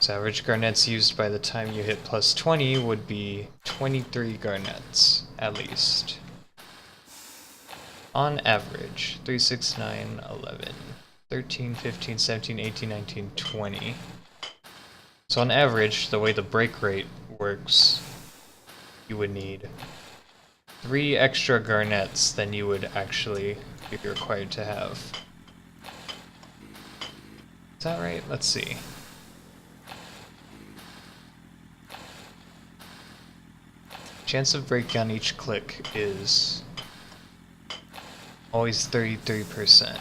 So average garnets used by the time you hit plus 20 would be 23 garnets, at least. On average, 3, 6, 9, 11, 13, 15, 17, 18, 19, 20. So on average, the way the break rate works, you would need 3 extra garnets than you would actually be required to have. Is that right? Let's see. Chance of breakdown each click is always 33%.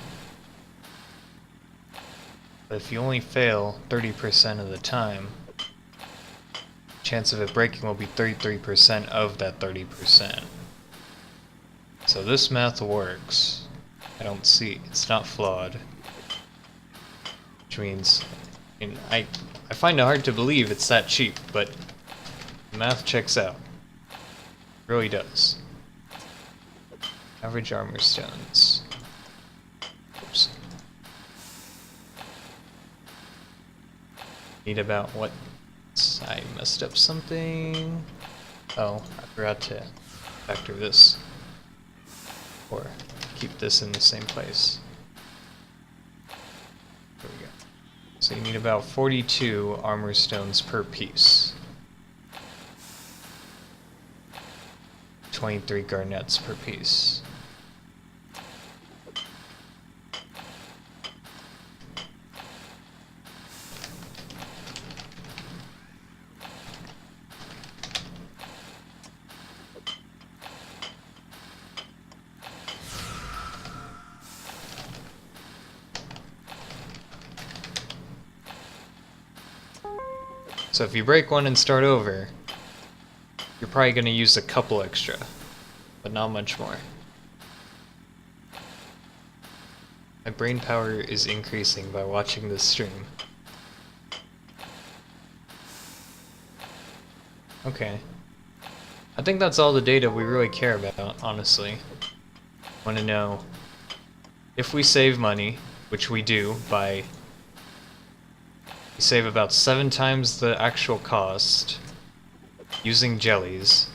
But if you only fail 30% of the time, chance of it breaking will be 33% of that 30%. So this math works. I don't see, it's not flawed. Which means, I find it hard to believe it's that cheap, but the math checks out. It really does. Average armor stones. Oops. Need about what? I messed up something. Oh, I forgot to factor this. Or keep this in the same place. There we go. So you need about 42 armor stones per piece. 23 garnets per piece. So if you break one and start over, you're probably going to use a couple extra, but not much more. My brain power is increasing by watching this stream. Okay. I think that's all the data we really care about, honestly. Want to know if we save money, which we do by... We save about 7 times the actual cost using jellies.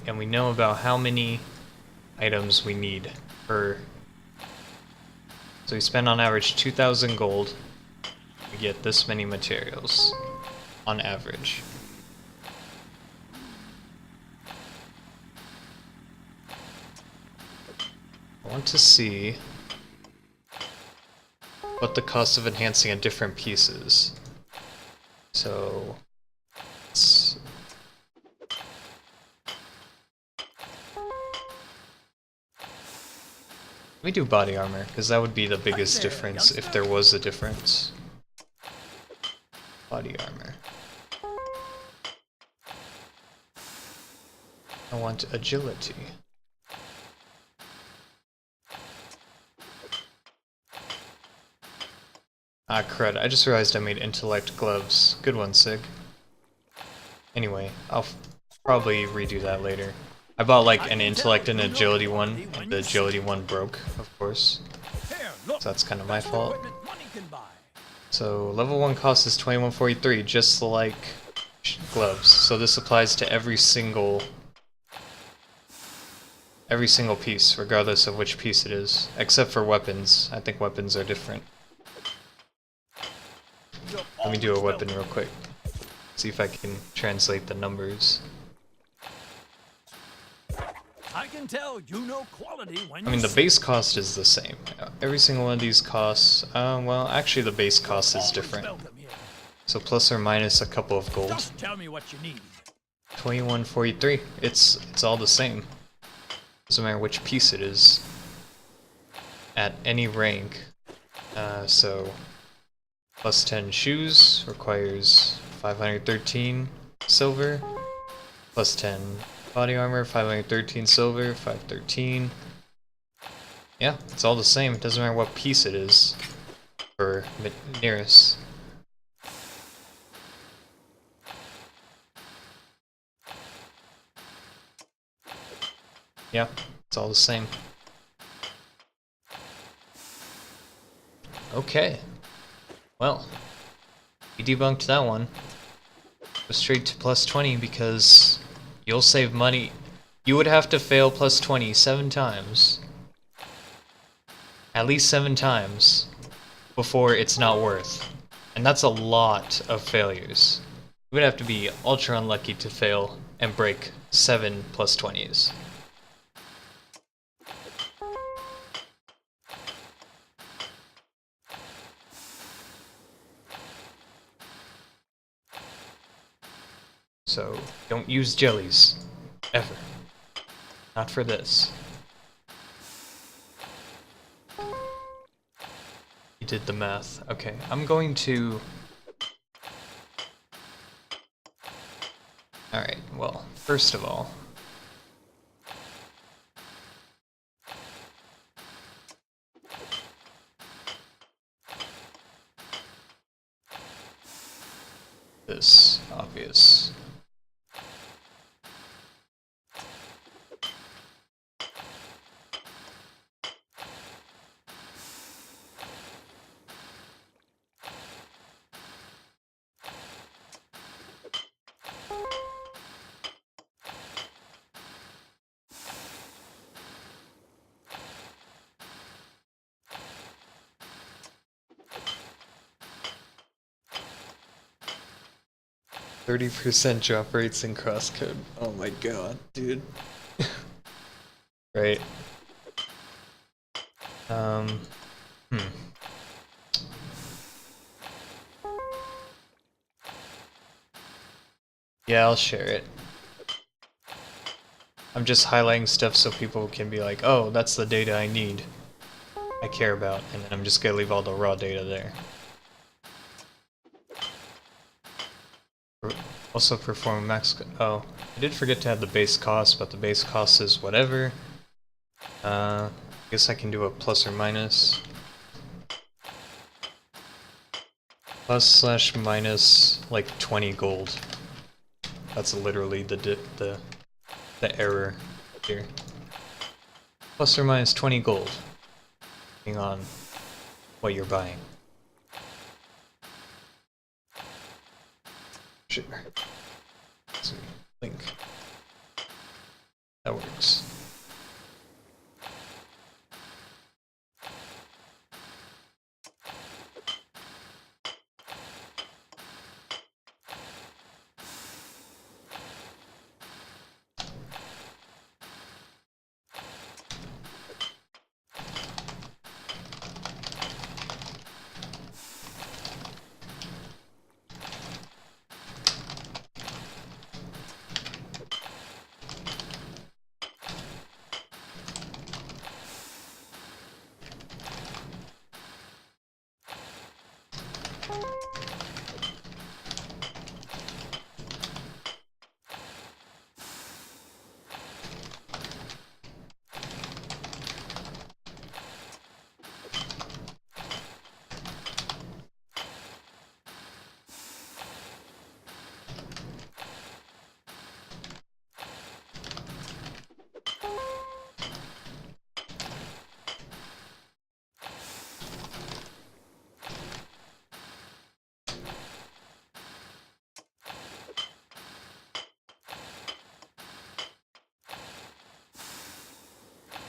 And we know about how many items we need per... So we spend on average 2,000 gold. We get this many materials on average. I want to see what the cost of enhancing a different piece is. So let's... Let me do body armor, because that would be the biggest difference if there was a difference. Body armor. I want agility. Ah, crud. I just realized I made intellect gloves. Good one, Sig. Anyway, I'll probably redo that later. I bought like an intellect and agility one, and the agility one broke, of course. So that's kind of my fault. So level 1 cost is 2143, just like gloves. So this applies to every single piece, regardless of which piece it is. Except for weapons. I think weapons are different. Let me do a weapon real quick. See if I can translate the numbers. I can tell you know quality when I mean, the base cost is the same. Every single one of these costs, well, actually the base cost is different. So plus or minus a couple of gold. Just tell me what you need. 2143. It's all the same. Doesn't matter which piece it is. At any rank. So plus 10 shoes requires 513 silver. Plus 10 body armor, 513 silver, 513. Yeah, it's all the same. It doesn't matter what piece it is for nearest. Yeah, it's all the same. Okay. Well, we debunked that one. Go straight to plus 20 because you'll save money. You would have to fail plus 20 7 times. At least 7 times before it's not worth. And that's a lot of failures. You would have to be ultra unlucky to fail and break 7 plus 20s. So, don't use jellies. Ever. Not for this. You did the math. Okay, I'm going to... Alright, well, first of all... This, obvious. %, drop rates in crosscode. Oh my god, dude. Right. Yeah, I'll share it. I'm just highlighting stuff so people can be like, oh, that's the data I need. I care about, and then I'm just gonna leave all the raw data there. Also perform max... Oh, I did forget to add the base cost, but the base cost is whatever. I guess I can do a plus or minus. Plus / minus like 20 gold. That's literally the error here. Plus or minus 20 gold. Depending on what you're buying. Sure. Let's see. Link. That works.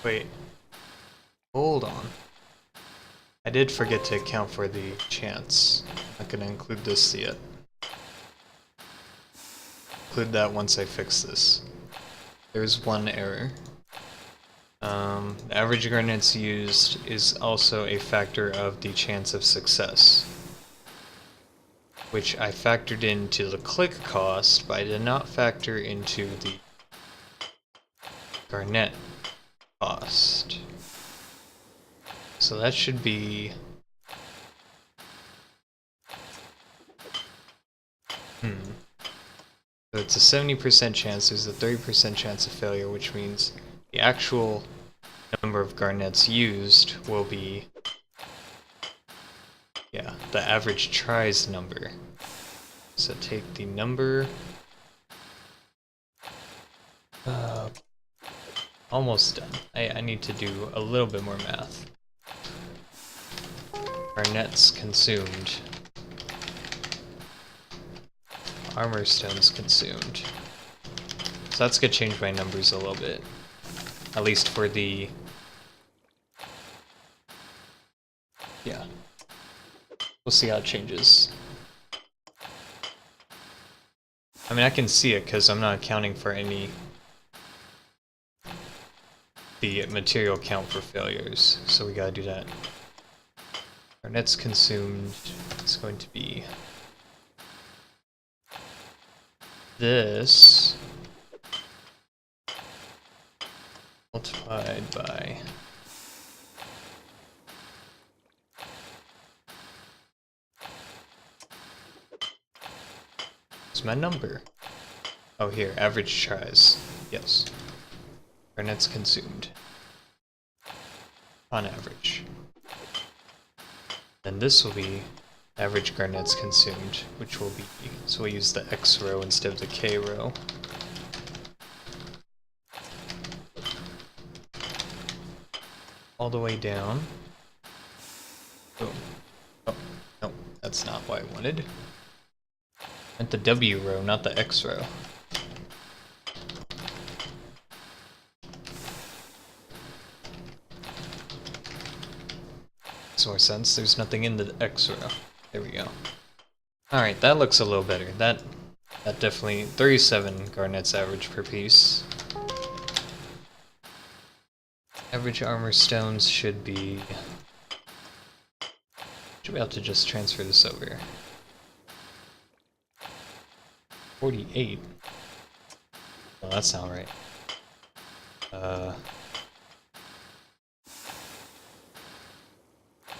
Wait. Hold on. I did forget to account for the chance. I'm not gonna include this yet. Include that once I fix this. There's one error. The average garnets used is also a factor of the chance of success, which I factored into the click cost, but I did not factor into the garnet cost. So that should be... So it's a 70% chance, there's a 30% chance of failure, which means the actual number of garnets used will be, yeah, the average tries number. So take the number, almost done. I need to do a little bit more math. Garnets consumed. Armor stones consumed. So that's gonna change my numbers a little bit. At least for the... yeah. We'll see how it changes. I mean, I can see it because I'm not accounting for any... the material count for failures, so we gotta do that. Our net's consumed is going to be... this... multiplied by... what's my number? Oh, here, average tries. Yes. Garnets consumed. On average. And this will be average garnets consumed, which will be... so we'll use the X row instead of the K row. All the way down. Boom. Oh, no, that's not what I wanted. I meant the W row, not the X row. Makes more sense, there's nothing in the X row. There we go. Alright, that looks a little better. That definitely... 37 garnets average per piece. Average armor stones should be... should be able to just transfer this over. 48? Well, that's not right.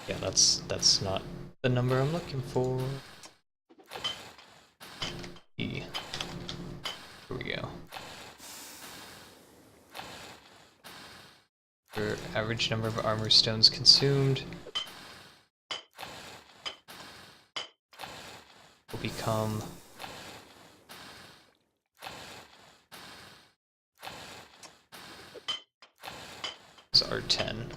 Yeah, that's not the number I'm looking for. E. Here we go. For average number of armor stones consumed will become R10. 10.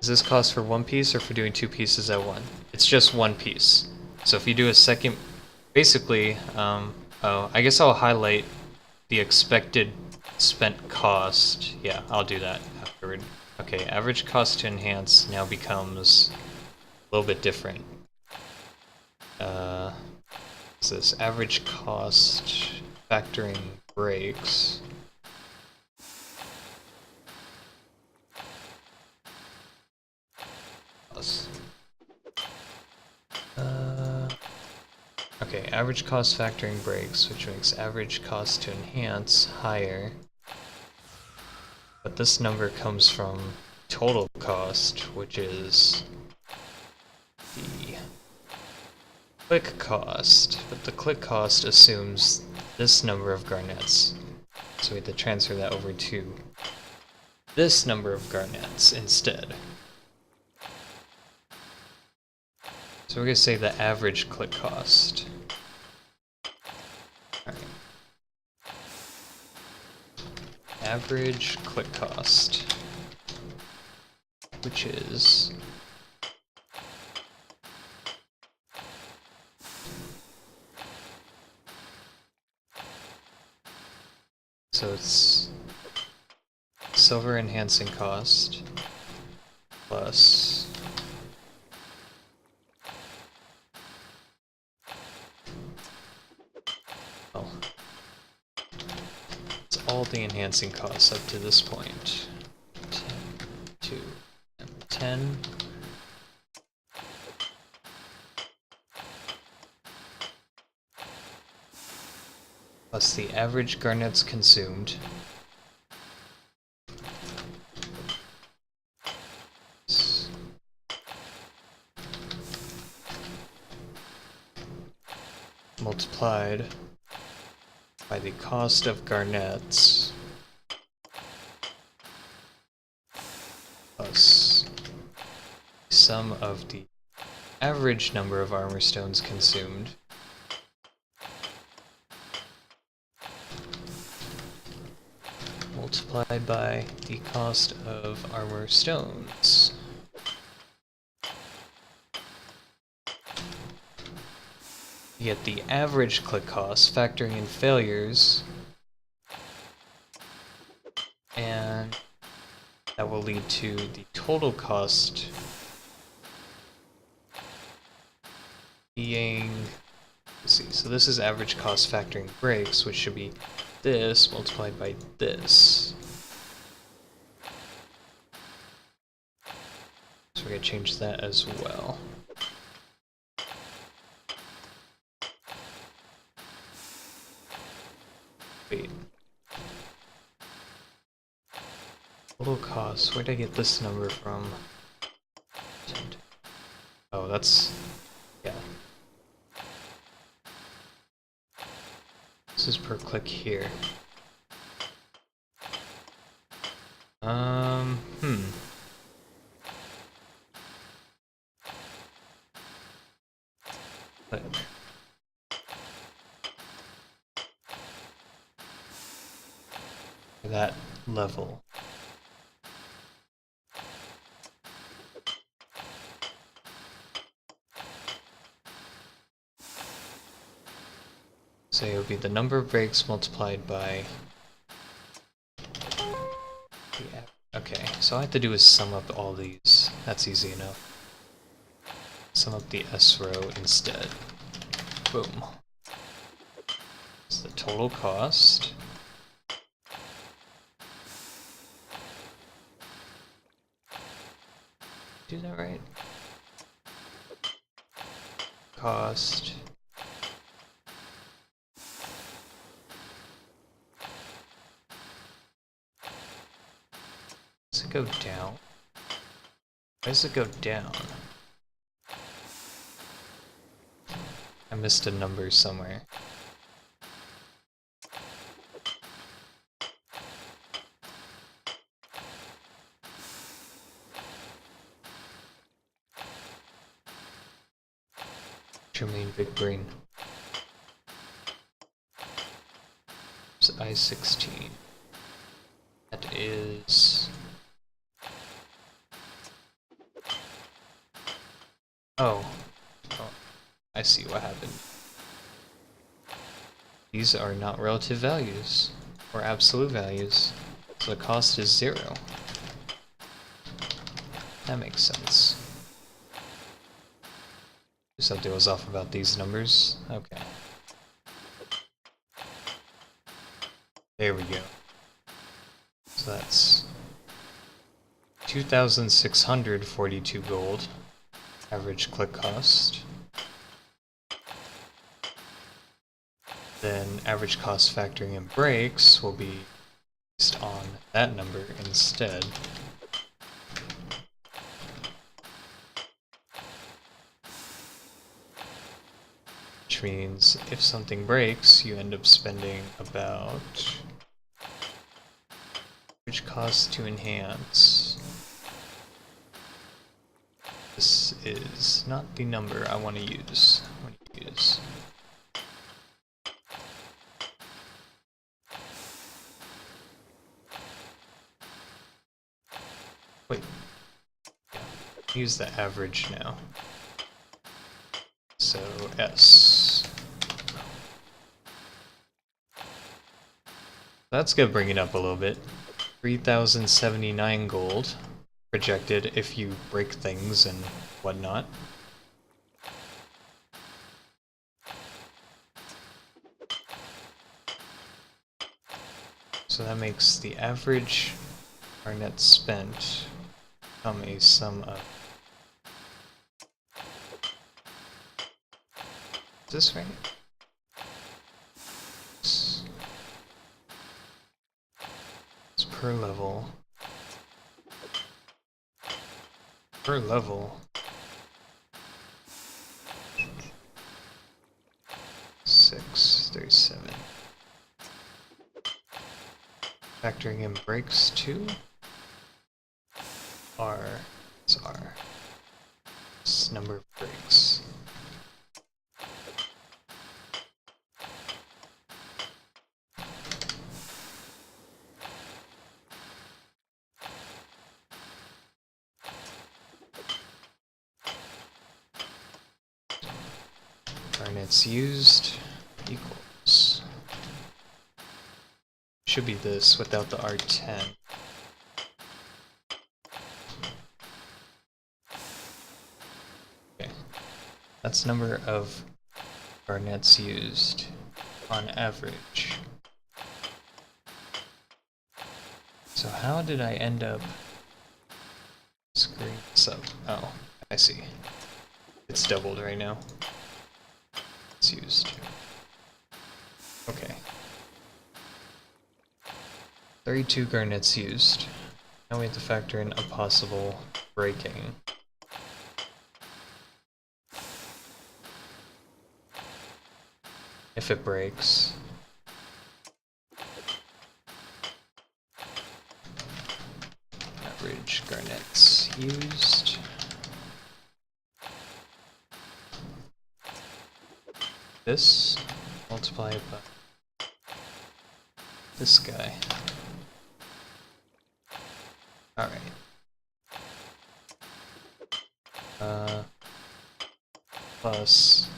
Does this cost for one piece or for doing two pieces at one? It's just one piece. So if you do a second, basically, oh, I guess I'll highlight the expected spent cost. Yeah, I'll do that afterward. Okay, average cost to enhance now becomes a little bit different. What's this? Average cost factoring breaks. Okay, average cost factoring breaks, which makes average cost to enhance higher. But this number comes from total cost, which is the click cost. But the click cost assumes this number of garnets. So we have to transfer that over to this number of garnets instead. So we're going to say the average click cost. Alright. Average click cost, which is so it's silver enhancing cost plus Oh. It's all the enhancing costs up to this point. 10, 2, and 10. Plus the average garnets consumed. Multiplied by the cost of garnets plus the sum of the average number of armor stones consumed multiplied by the cost of armor stones. You get the average click cost, factoring in failures, and that will lead to the total cost being, let's see, so this is average cost factoring breaks, which should be this multiplied by this. So we're gonna change that as well. Wait. Total cost, where did I get this number from? Oh, that's, yeah. This is per click here. Click. That level. So it would be the number of breaks multiplied by the okay, so all I have to do is sum up all these. That's easy enough. Sum up the S row instead. Boom. It's the total cost. Do that right? Cost. Does it go down? Why does it go down? I missed a number somewhere. Jermaine Big Brain. It's I-16. That is... Oh. Oh. I see what happened. These are not relative values, or absolute values, so the cost is 0. That makes sense. Something was off about these numbers. Okay. There we go. So that's 2,642 gold, average click cost. Then average cost factoring in breaks will be based on that number instead. Which means if something breaks, you end up spending about average cost to enhance. This is not the number I want to use. Wait. Yeah. Use the average now. So S. That's gonna bring it up a little bit. 3,079 gold projected if you break things and whatnot. So that makes the average garnet spent become a sum of... Is this right? It's per level. Per level. 637. Factoring in breaks too. R. It's R. It's number of breaks. Garnets used equals. Should be this without the R10. Okay. That's number of garnets used on average. So how did I end up screwing this up? Oh, I see. It's doubled right now. It's used. Okay. 32 garnets used. Now we have to factor in a possible breaking. If it breaks. Average garnets used. This multiplied by this guy. Alright. Plus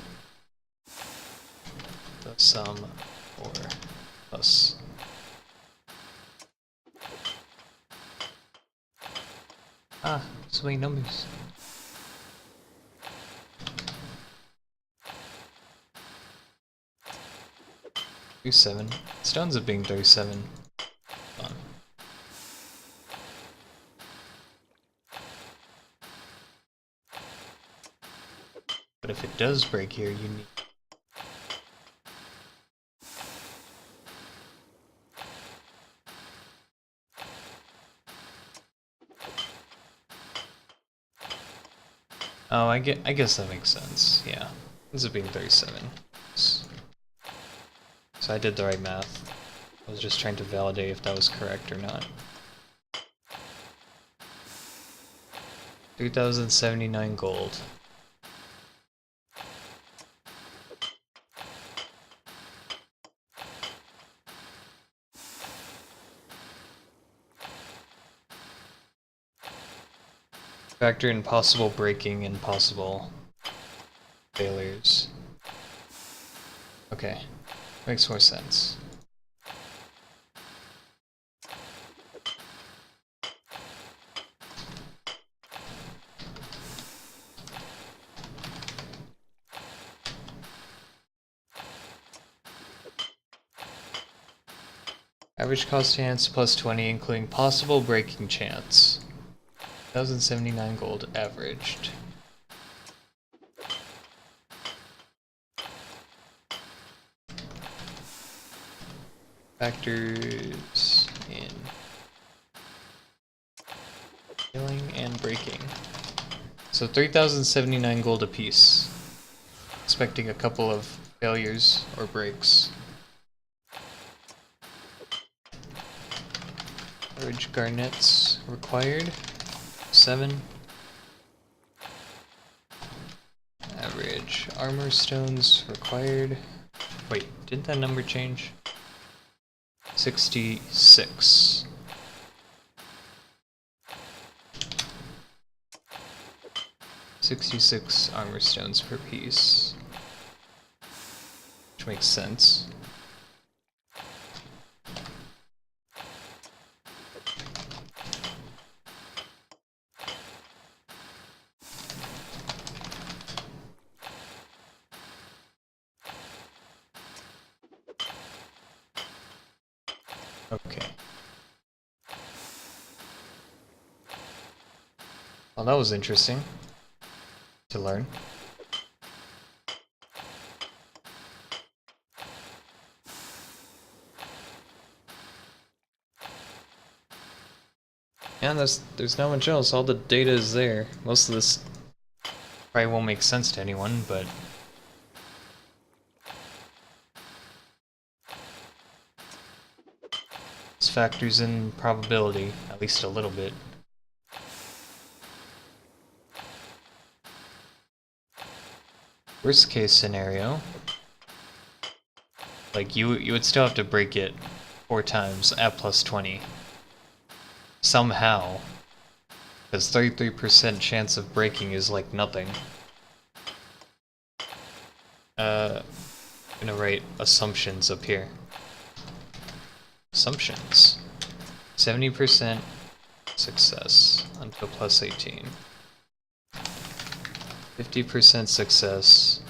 the sum or plus. Ah, so many numbers. $37. Stones up being 37. Fun. But if it does break here, you need... Oh, I guess that makes sense. Yeah, ends up being 37. So I did the right math. I was just trying to validate if that was correct or not. 3,079 gold. Factor in possible breaking and possible failures. Okay, makes more sense. Average cost chance plus 20, including possible breaking chance. 1,079 gold averaged. Factors in failing and breaking. So 3,079 gold apiece. Expecting a couple of failures or breaks. Average garnets required 7. Average armor stones required. Wait, didn't that number change? 66. $66 armor stones per piece. Which makes sense. Okay. Well, that was interesting to learn. And there's not much else. All the data is there. Most of this probably won't make sense to anyone, but this factors in probability, at least a little bit. Worst case scenario, like you would still have to break it 4 times at plus 20. Somehow. Because 33% chance of breaking is like nothing. I'm gonna write assumptions up here. Assumptions. 70% success until plus 18. 50% success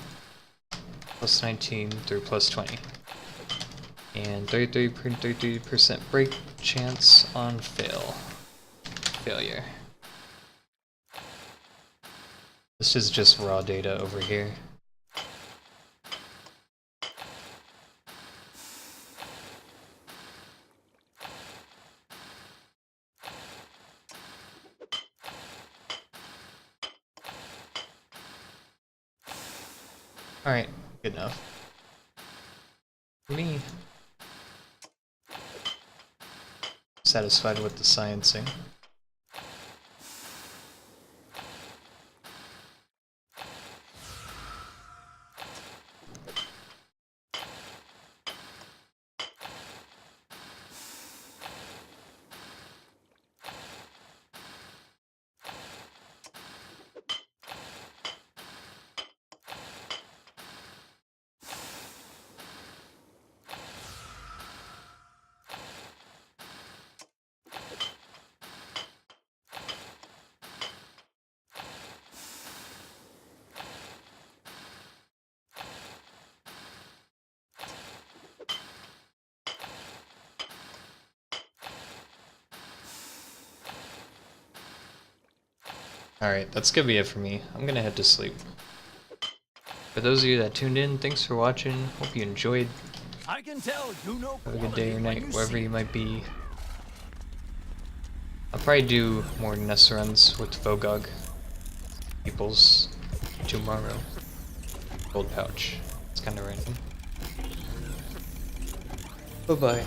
plus 19 through plus 20. And 33% break chance on failure. This is just raw data over here. Alright, good enough. For me, satisfied with the sciencing. Alright, that's gonna be it for me. I'm gonna head to sleep. For those of you that tuned in, thanks for watching. Hope you enjoyed. I can tell you know Have a good day or quality when night, you wherever see you it. might be. I'll probably do more Nest runs with Vogog peoples tomorrow. Gold pouch. It's kinda random. Bye bye.